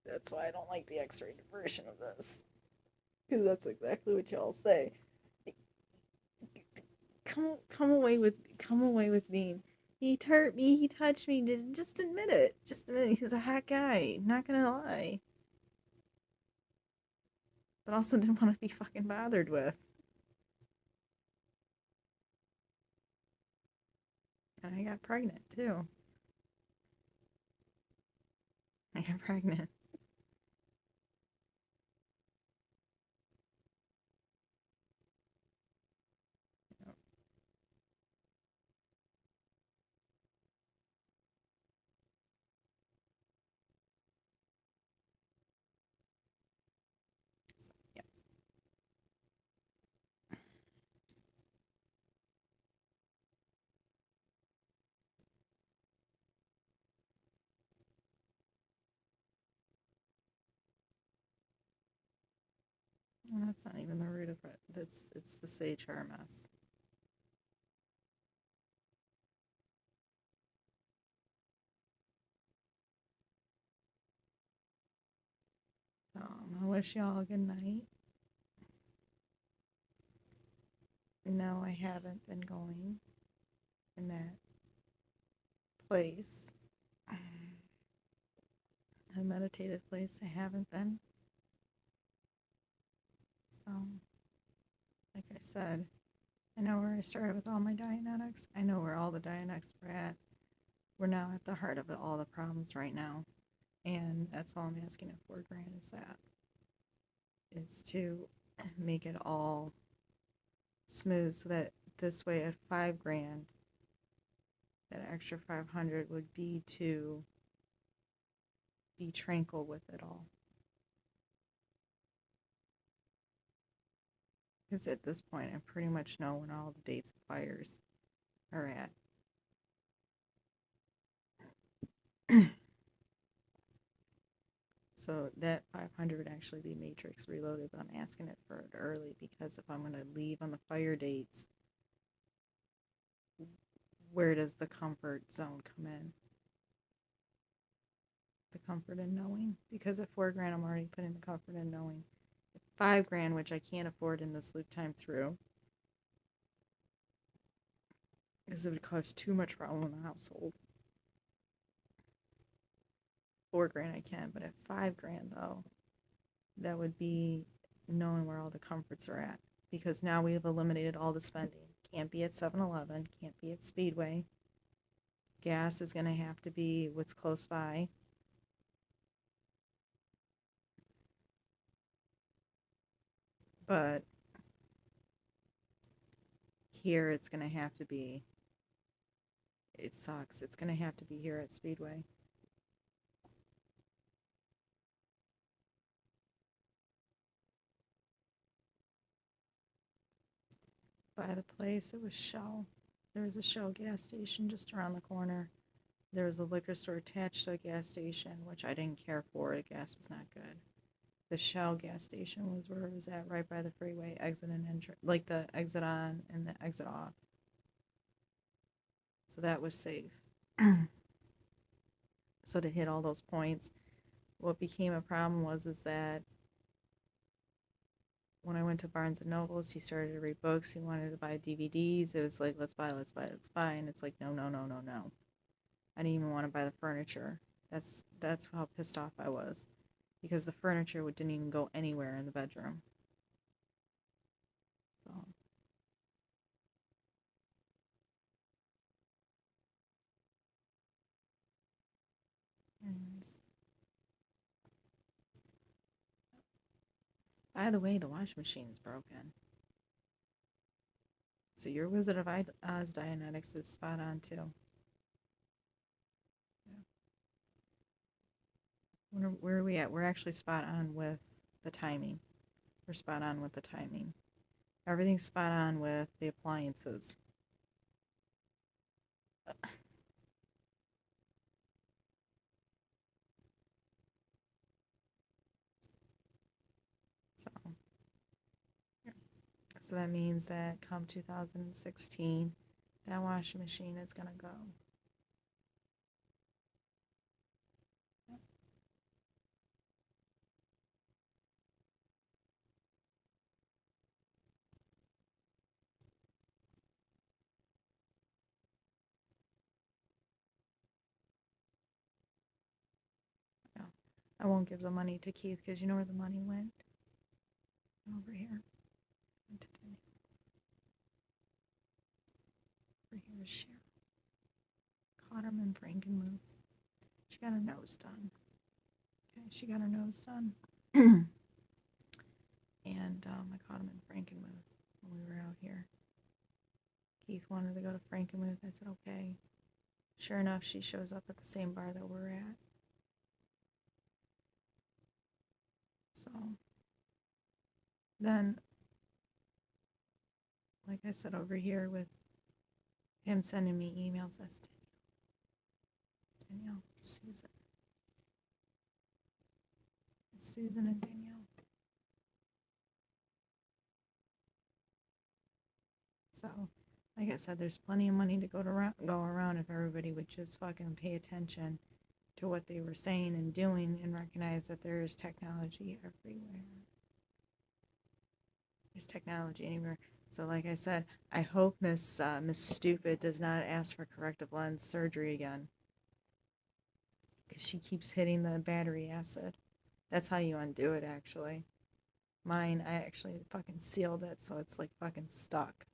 That's why I don't like the X-rated version of this. Because that's exactly what y'all say. Come away with being. He hurt me. He touched me. Just admit it. Just admit it. He's a hot guy. Not gonna lie. But also didn't want to be fucking bothered with. And I got pregnant too. I got pregnant. Yeah. And that's not even the root of it. It's the sage RMS. I wish y'all a good night. No, I haven't been going in that place. A meditative place, I haven't been. So, like I said, I know where I started with all my Dianetics. I know where all the Dianetics were at. We're now at the heart of all the problems right now. And that's all I'm asking at $4,000 is that. Is to make it all smooth so that this way at $5,000, that extra 500 would be to be tranquil with it all. Because at this point, I pretty much know when all the dates of fires are at. So that 500 would actually be matrix reloaded, but I'm asking it for it early because if I'm going to leave on the fire dates, where does the comfort zone come in? The comfort in knowing. Because at $4,000, I'm already putting the comfort in knowing. At $5,000, which I can't afford in this loop time through, because it would cause too much problem in the household. $4,000 I can, but at $5,000 though, that would be knowing where all the comforts are at. Because now we have eliminated all the spending. Can't be at 7-Eleven, can't be at Speedway. Gas is going to have to be what's close by. But here it's going to have to be, it sucks, it's going to have to be here at Speedway. By the place, it was Shell. There was a Shell gas station just around the corner. There was a liquor store attached to a gas station, which I didn't care for. The gas was not good. The Shell gas station was where it was at, right by the freeway, exit and entry, like the exit on and the exit off. So that was safe. So to hit all those points, what became a problem was is that when I went to Barnes and Nobles, he started to read books. He wanted to buy DVDs. It was like, let's buy. And it's like, no. I didn't even want to buy the furniture. That's how pissed off I was. Because the furniture didn't even go anywhere in the bedroom. So. Anyways. By the way, the washing machine is broken. So your Wizard of Oz Dianetics is spot on too. Yeah. Where are we at? We're actually spot on with the timing. We're spot on with the timing. Everything's spot on with the appliances. So that means that come 2016, that washing machine is going to go. No, I won't give the money to Keith because you know where the money went? Over here. Over here is Cheryl. Cotterman Frankenmuth. She got her nose done. Okay, she got her nose done. And I caught him in Frankenmuth when we were out here. Keith wanted to go to Frankenmuth. I said, okay. Sure enough, she shows up at the same bar that we're at. So, then, like I said over here with him sending me emails, that's Danielle, Susan. It's Susan and Danielle. So, like I said, there's plenty of money to go around if everybody would just fucking pay attention to what they were saying and doing and recognize that there is technology everywhere. There's technology anywhere. So like I said, I hope Miss Stupid does not ask for corrective lens surgery again, because she keeps hitting the battery acid. That's how you undo it, actually. Mine, I actually fucking sealed it, so it's like fucking stuck.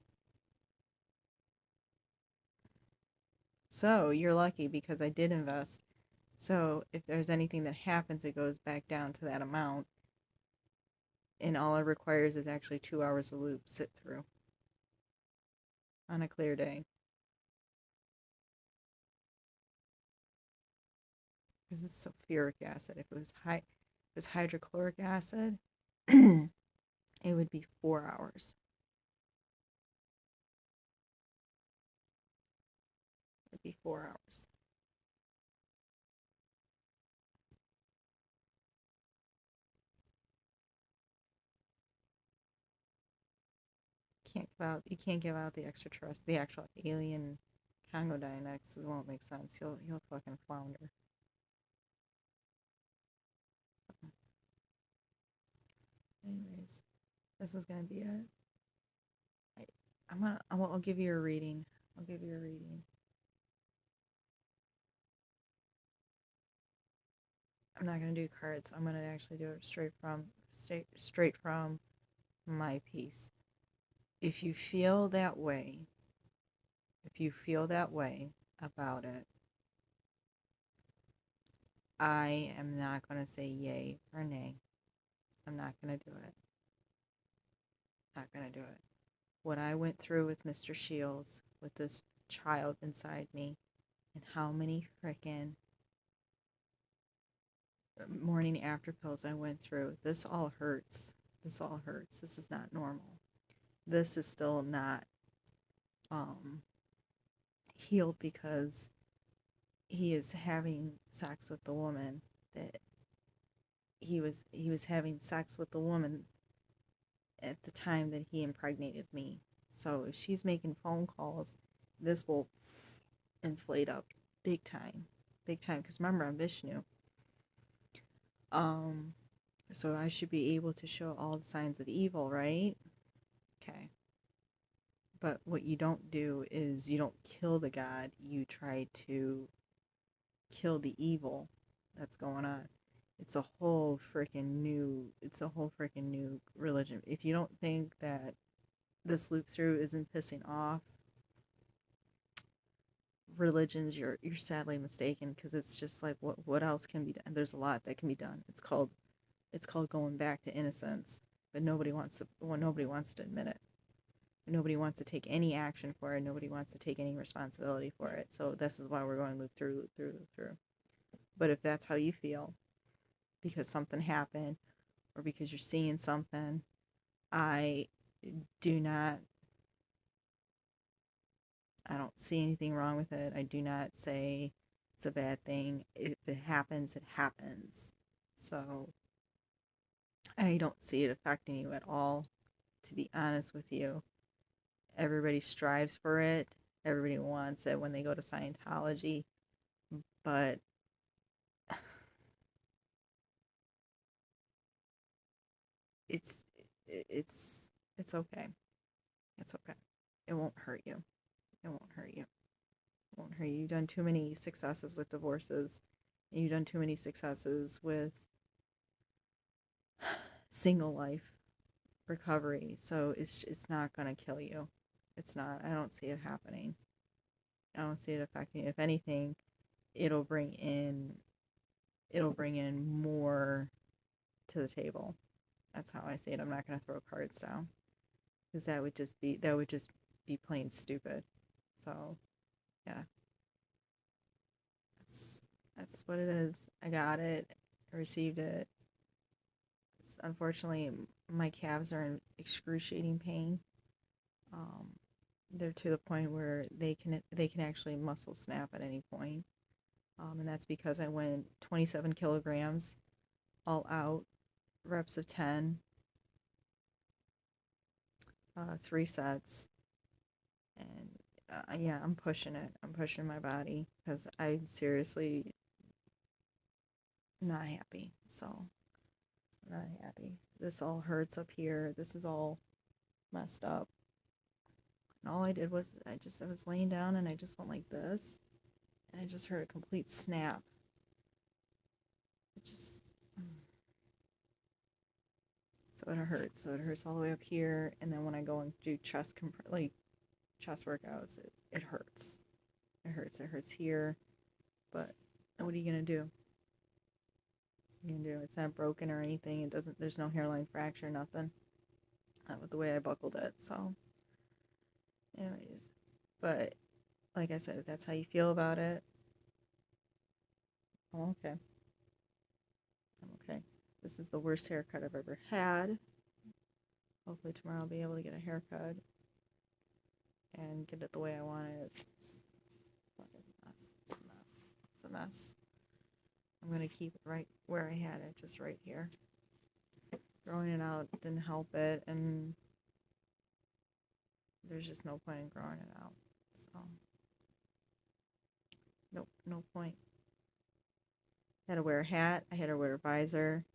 So you're lucky because I did invest. So if there's anything that happens, it goes back down to that amount. And all it requires is actually 2 hours of loop sit through on a clear day. Because it's sulfuric acid. If it was hydrochloric acid, it would be 4 hours. It would be 4 hours. You can't give out the extraterrestrial, the actual alien Congo Dynamics. It won't make sense. You'll fucking flounder. Anyways, this is gonna be it. I'll give you a reading. I'll give you a reading. I'm not gonna do cards. I'm gonna actually do it straight from my piece. If you feel that way, about it, I am not gonna say yay or nay. I'm not gonna do it. Not gonna do it. What I went through with Mr. Shields, with this child inside me, and how many frickin' morning after pills I went through. This all hurts. This is not normal. This is still not healed, because he is having sex with the woman that he was having sex with the woman at the time that he impregnated me. So if she's making phone calls, this will inflate up big time. Because remember, I'm Vishnu. So I should be able to show all the signs of evil, right? Okay. But what you don't do is you don't kill the god, you try to kill the evil that's going on. It's a whole freaking new religion. If you don't think that this loop through isn't pissing off religions, you're sadly mistaken, because it's just like, what else can be done? There's a lot that can be done. It's called going back to innocence, but nobody wants to admit it. Nobody wants to take any action for it. Nobody wants to take any responsibility for it. So this is why we're going loop through. But if that's how you feel, because something happened, or because you're seeing something, I don't see anything wrong with it. I do not say it's a bad thing. If it happens, it happens. So I don't see it affecting you at all, to be honest with you. Everybody strives for it. Everybody wants it when they go to Scientology. But it's okay. It's okay. It won't hurt you. It won't hurt you. It won't hurt you. You've done too many successes with divorces. And you've done too many successes with single life recovery. So it's not gonna kill you. It's not. I don't see it happening. I don't see it affecting you. If anything, it'll bring in more to the table. That's how I see it. I'm not gonna throw cards down, because that would just be plain stupid. So yeah, that's what it is. I got it. I received it. Unfortunately, my calves are in excruciating pain. They're to the point where they can actually muscle snap at any point. And that's because I went 27 kilograms all out, reps of 10, 3 sets, and yeah, I'm pushing it. I'm pushing my body, because I'm seriously not happy. So, not happy. This all hurts up here. This is all messed up. And all I did was, I was laying down and I just went like this. And I just heard a complete snap. It just, so it hurts. So it hurts all the way up here. And then when I go and do chest workouts, it hurts. It hurts. It hurts here. But what are you going to do? You can do. It's not broken or anything. It doesn't. There's no hairline fracture, nothing. Not with the way I buckled it. So, anyways, but like I said, if that's how you feel about it, I'm okay. I'm okay. This is the worst haircut I've ever had. Hopefully tomorrow I'll be able to get a haircut and get it the way I want it. It's a mess. It's a mess. It's a mess. I'm going to keep it right where I had it, just right here. Growing it out didn't help it, and there's just no point in growing it out. So, nope, no point. I had to wear a hat. I had to wear a visor.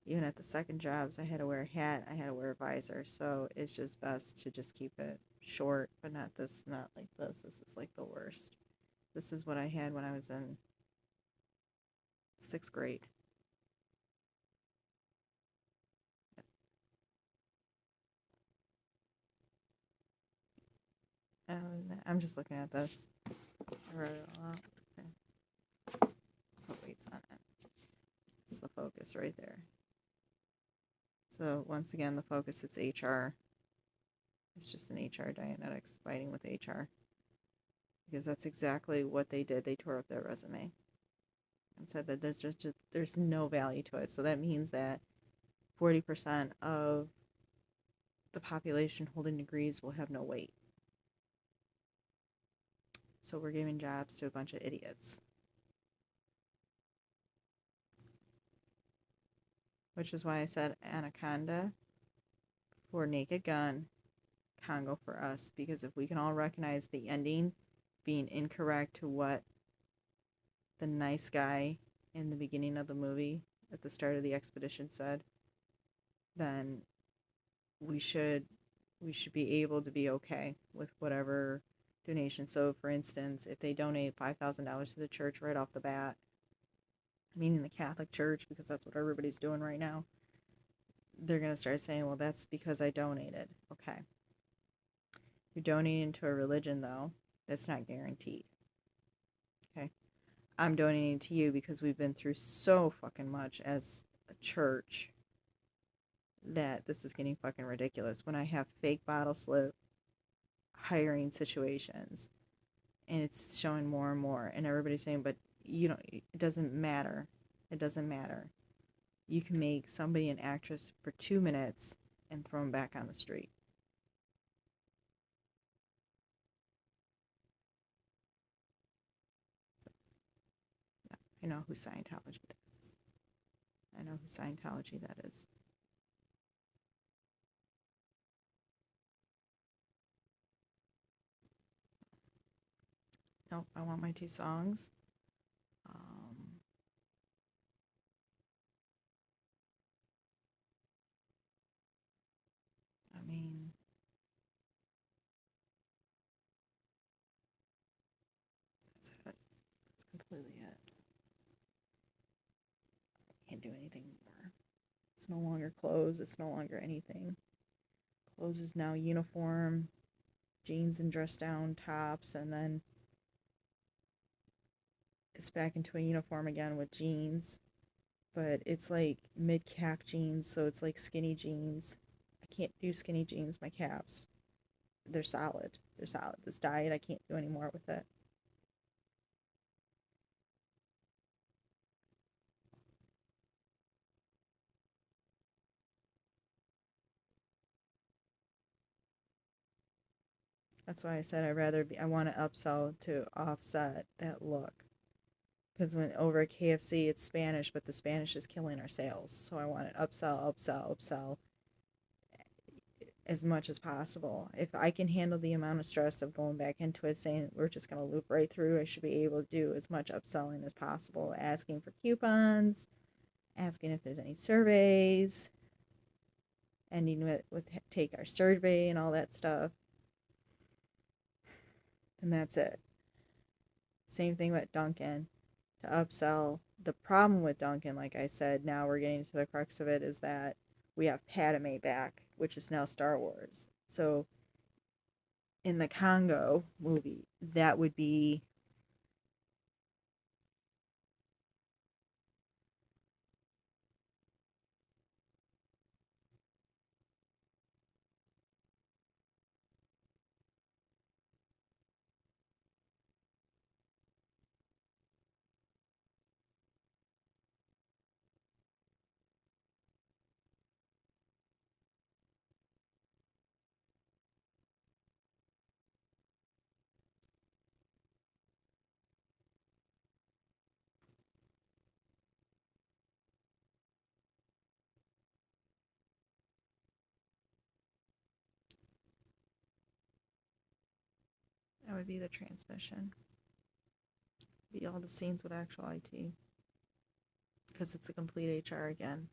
Even at the second jobs, I had to wear a hat. I had to wear a visor. So it's just best to just keep it short, but not like this. This is like the worst. This is what I had when I was in 6th grade. I'm just looking at this. I wrote it all out. Put weights on it. It's the focus right there. So once again, the focus, it's HR. It's just an HR Dianetics fighting with HR. Because that's exactly what they did. They tore up their resume and said that there's no value to it. So that means that 40% of the population holding degrees will have no weight. So we're giving jobs to a bunch of idiots. Which is why I said Anaconda for Naked Gun, Congo for us. Because if we can all recognize the ending being incorrect to what the nice guy in the beginning of the movie at the start of the expedition said, then we should be able to be okay with whatever donation. So for instance, if they donate $5,000 to the church right off the bat, meaning the Catholic Church, because that's what everybody's doing right now, they're going to start saying, well, that's because I donated. Okay. You're donating to a religion, though. That's not guaranteed. Okay. I'm donating to you because we've been through so fucking much as a church that this is getting fucking ridiculous. When I have fake bottle slip hiring situations and it's showing more and more, and everybody's saying, but it doesn't matter. It doesn't matter. You can make somebody an actress for 2 minutes and throw them back on the street. So, yeah, I know who Scientology that is. I know who Scientology that is. Nope, I want my 2 songs. I mean, that's it. That's completely it. Can't do anything more. It's no longer clothes. It's no longer anything. Clothes is now uniform, jeans and dress down tops, and then it's back into a uniform again with jeans. But it's like mid-calf jeans, so it's like skinny jeans. I can't do skinny jeans. My calves, they're solid. They're solid. This diet, I can't do any more with it. That's why I said I want to upsell to offset that look. Because when over at KFC, it's Spanish, but the Spanish is killing our sales. So I want to upsell as much as possible. If I can handle the amount of stress of going back into it, saying we're just going to loop right through, I should be able to do as much upselling as possible, asking for coupons, asking if there's any surveys, ending with take our survey and all that stuff. And that's it. Same thing with Dunkin. To upsell. The problem with Dunkin, like I said, now we're getting to the crux of it, is that we have Padme back, which is now Star Wars. So in the Congo movie, that would be that would be the transmission. Be all the scenes with actual IT. Because it's a complete HR again.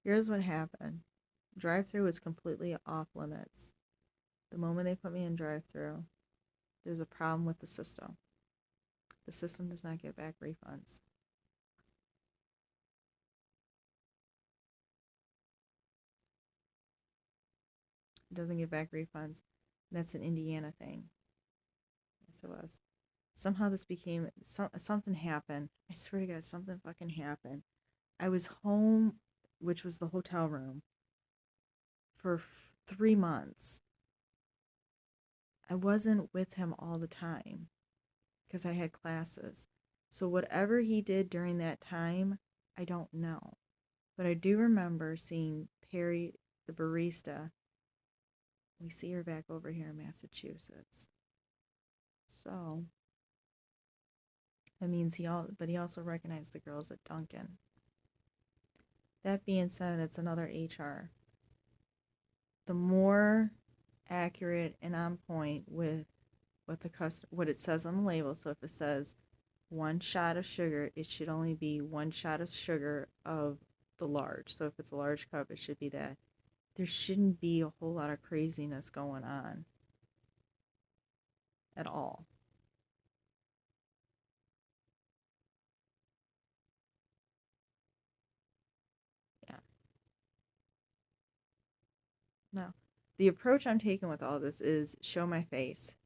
Here's what happened. Drive-through was completely off limits. The moment they put me in drive-through, there's a problem with the system. The system does not get back refunds. It doesn't get back refunds. That's an Indiana thing. Yes, it was. Somehow this became, something happened. I swear to God, something fucking happened. I was home, which was the hotel room, for 3 months. I wasn't with him all the time because I had classes. So whatever he did during that time, I don't know. But I do remember seeing Perry, the barista. We see her back over here in Massachusetts. So that means he also recognized the girls at Dunkin. That being said, it's another HR. The more accurate and on point with what it says on the label. So if it says 1 shot of sugar, it should only be 1 shot of sugar of the large. So if it's a large cup, it should be that. There shouldn't be a whole lot of craziness going on at all. Yeah. No. The approach I'm taking with all this is show my face,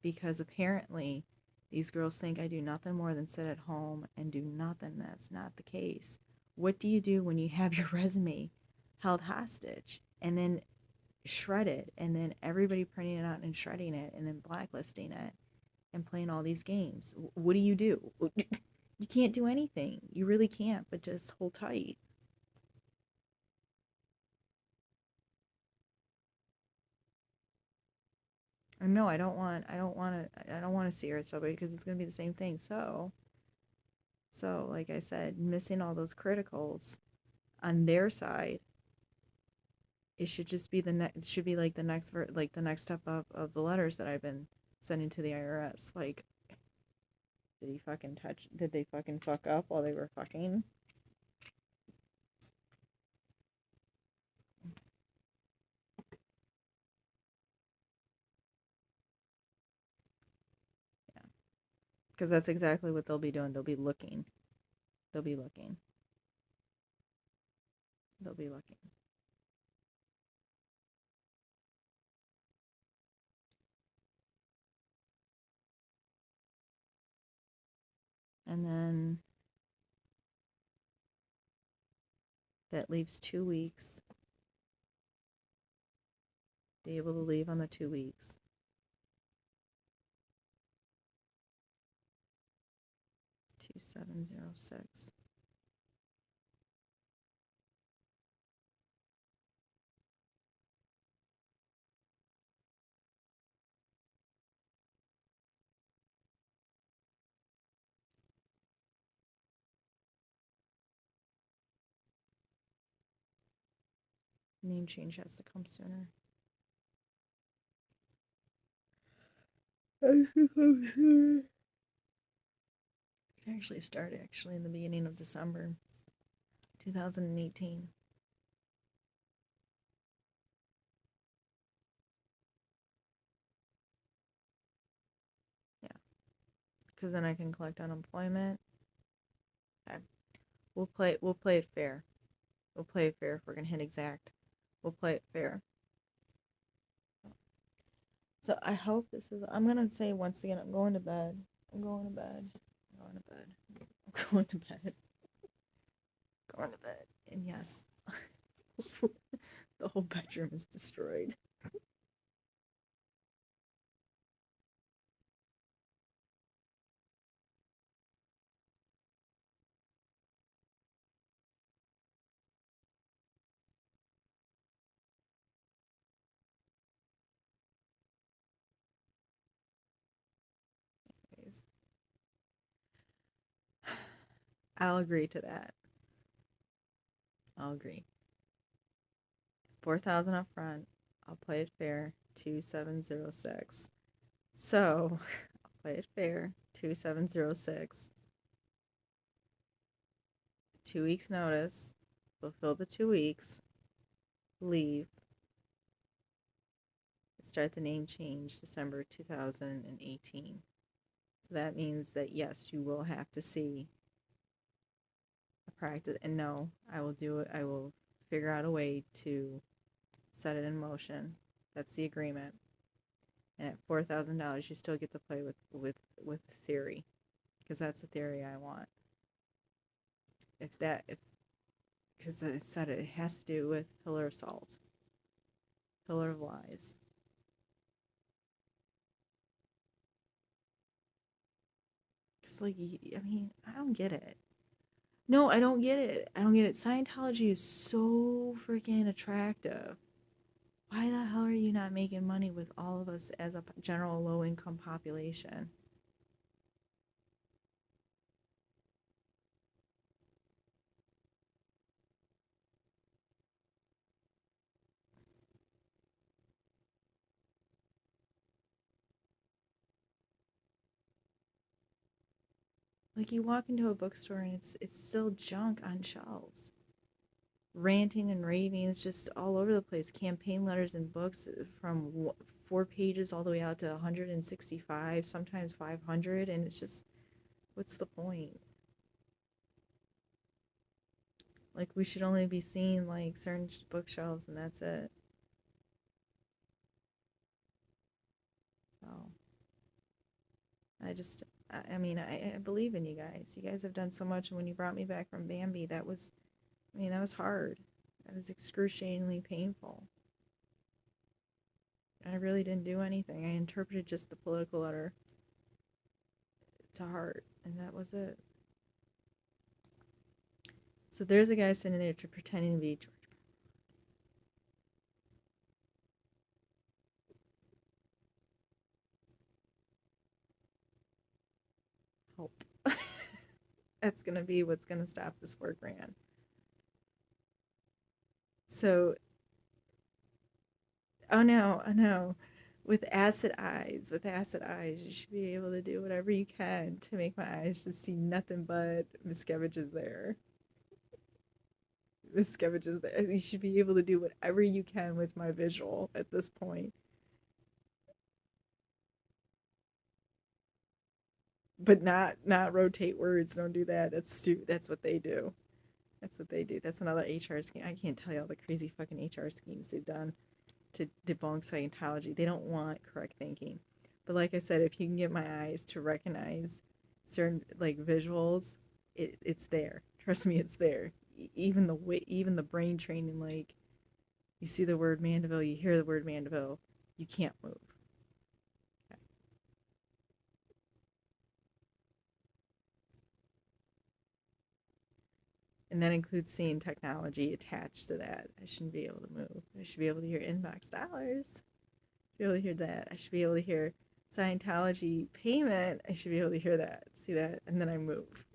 because apparently these girls think I do nothing more than sit at home and do nothing. That's not the case. What do you do when you have your resume held hostage and then shred it, and then everybody printing it out and shredding it and then blacklisting it and playing all these games? What do? You can't do anything. You really can't, but just hold tight. And no, I don't want to see her at Subway because it's going to be the same thing. So like I said, missing all those criticals on their side, it should just be it should be like the next step up of the letters that I've been sending to the IRS. Like, did they fucking fuck up while they were fucking? Yeah. Because that's exactly what they'll be doing. They'll be looking. They'll be looking. They'll be looking. And then that leaves 2 weeks. Be able to leave on the 2 weeks. 2706. Name change has to come sooner. Has to come sooner. It can actually start in the beginning of December. 2018. Yeah, because then I can collect unemployment. Okay. We'll play it fair. We'll play it fair if we're gonna hit exact. We'll play it fair. So I hope this is. I'm gonna say once again, I'm going to bed. I'm going to bed. I'm going to bed. I'm going to bed. Going to bed. And yes, the whole bedroom is destroyed. Anyways, I'll agree to that. I'll agree. 4,000 up front. I'll play it fair. 2706. So I'll play it fair. 2706. 2 weeks notice. Fulfill the 2 weeks. Leave. Start the name change December 2018. So that means that yes, you will have to see a practice. And no, I will do it. I will figure out a way to set it in motion. That's the agreement. And at $4,000, you still get to play with theory, because that's the theory I want. If because I said it has to do with pillar of salt, pillar of lies. Because I mean, I don't get it. No, I don't get it. I don't get it. Scientology is so freaking attractive. Why the hell are you not making money with all of us as a general low-income population? Like, you walk into a bookstore and it's still junk on shelves. Ranting and raving is just all over the place. Campaign letters and books from 4 pages all the way out to 165, sometimes 500, and it's just, what's the point? Like, we should only be seeing like certain bookshelves and that's it. So I mean, I believe in you guys. You guys have done so much, and when you brought me back from Bambi, that was hard. That was excruciatingly painful. I really didn't do anything. I interpreted just the political letter to heart, and that was it. So there's a guy sitting there pretending to be George. Hope. That's gonna be what's gonna stop this $4,000. So, oh no, oh no. With acid eyes, you should be able to do whatever you can to make my eyes just see nothing but Miscavige is there. Miscavige is there. You should be able to do whatever you can with my visual at this point. But not rotate words. Don't do that. That's what they do. That's what they do. That's another HR scheme. I can't tell you all the crazy fucking HR schemes they've done to debunk Scientology. They don't want correct thinking. But like I said, if you can get my eyes to recognize certain like visuals, it's there. Trust me, it's there. Even the brain training, like you see the word Mandeville, you hear the word Mandeville, you can't move. Okay. And that includes seeing technology attached to that. I shouldn't be able to move. I should be able to hear inbox dollars. I should be able to hear that. I should be able to hear Scientology payment. I should be able to hear that. See that? And then I move.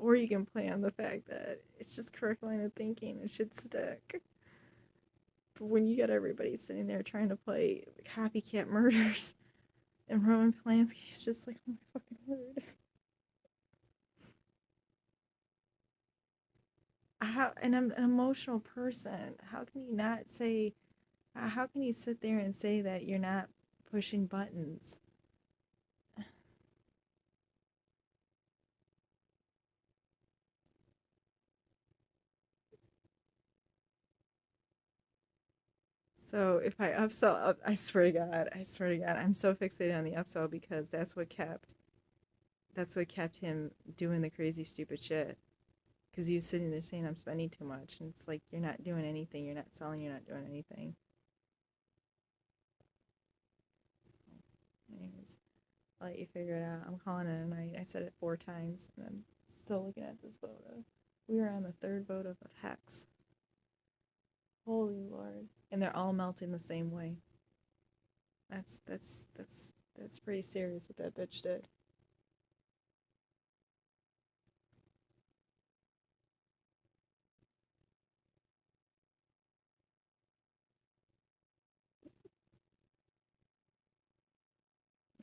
Or you can play on the fact that it's just correct line of thinking. It should stick. But when you got everybody sitting there trying to play copycat murders and Roman Polanski, it's just like, oh my fucking word. And I'm an emotional person. How can you not say, how can you sit there and say that you're not pushing buttons? So if I upsell, I swear to God, I'm so fixated on the upsell because that's what kept him doing the crazy stupid shit. Because he was sitting there saying I'm spending too much, and it's like you're not doing anything, you're not selling, you're not doing anything. Anyways, I'll let you figure it out. I'm calling it a night. I said it 4 times, and I'm still looking at this photo. We are on the 3rd vote of Hex. Holy Lord. And they're all melting the same way. That's pretty serious what that bitch did.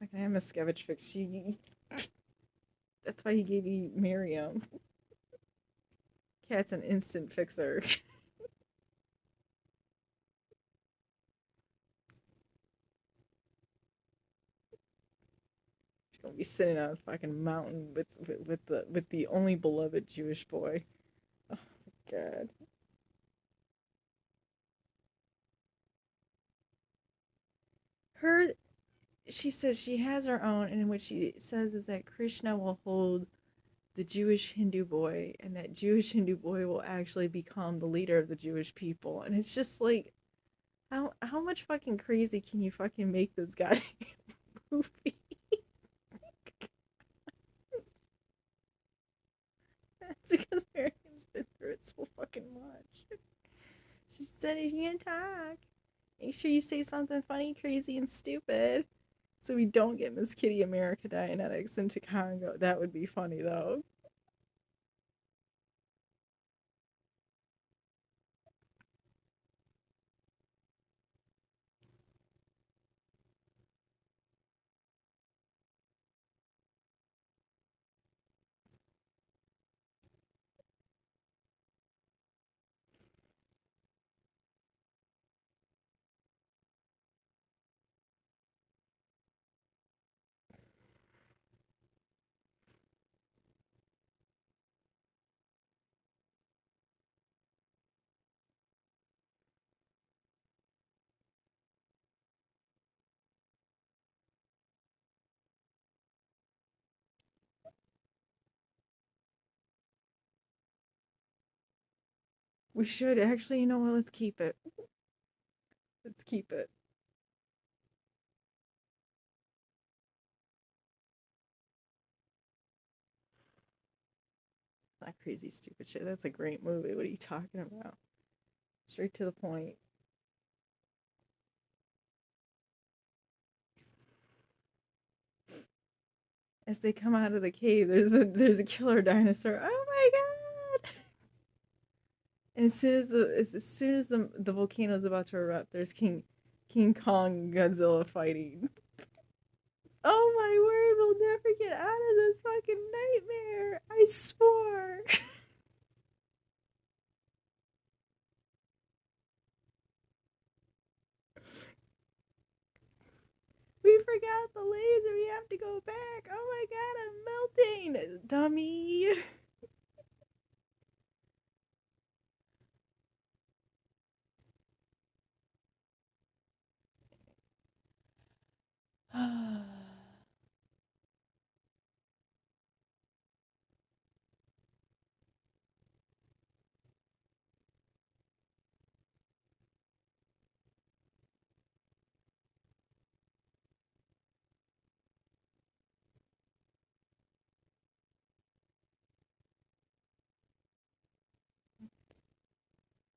Like I have Miscavige fix. That's why he gave you Miriam. Cat's an instant fixer. She's gonna be sitting on a fucking mountain with the only beloved Jewish boy. Oh my god. She says she has her own, and what she says is that Krishna will hold the Jewish Hindu boy, and that Jewish Hindu boy will actually become the leader of the Jewish people. And it's just like, how much fucking crazy can you fucking make this goddamn movie? That's because Miriam's been through it so fucking much. She said if you can talk, make sure you say something funny, crazy, and stupid. So we don't get Miss Kitty America Dianetics into Congo. That would be funny though. We should actually, you know what? Let's keep it. Let's keep it. Not crazy, stupid shit. That's a great movie. What are you talking about? Straight to the point. As they come out of the cave, there's a killer dinosaur. Oh my god! And as soon as the volcano is about to erupt, there's King Kong and Godzilla fighting. Oh my word! We'll never get out of this fucking nightmare. I swore. We forgot the laser. We have to go back. Oh my god! I'm melting, dummy.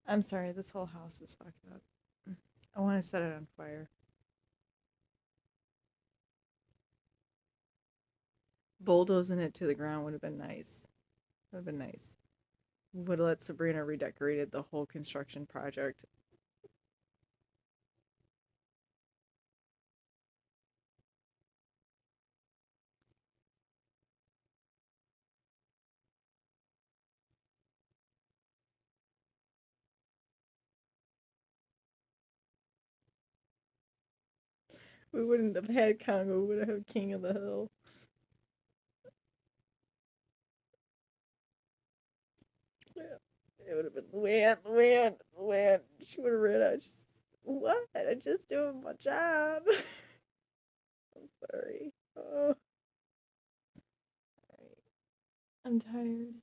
I'm sorry, this whole house is fucked up. I want to set it on fire. Bulldozing it to the ground would have been nice. Would have been nice. Would have let Sabrina redecorated the whole construction project. We wouldn't have had Congo, we would have had King of the Hill. Yeah. It would have been Luann. She would have read out. What? I'm just doing my job. I'm sorry. Oh, alright. I'm tired.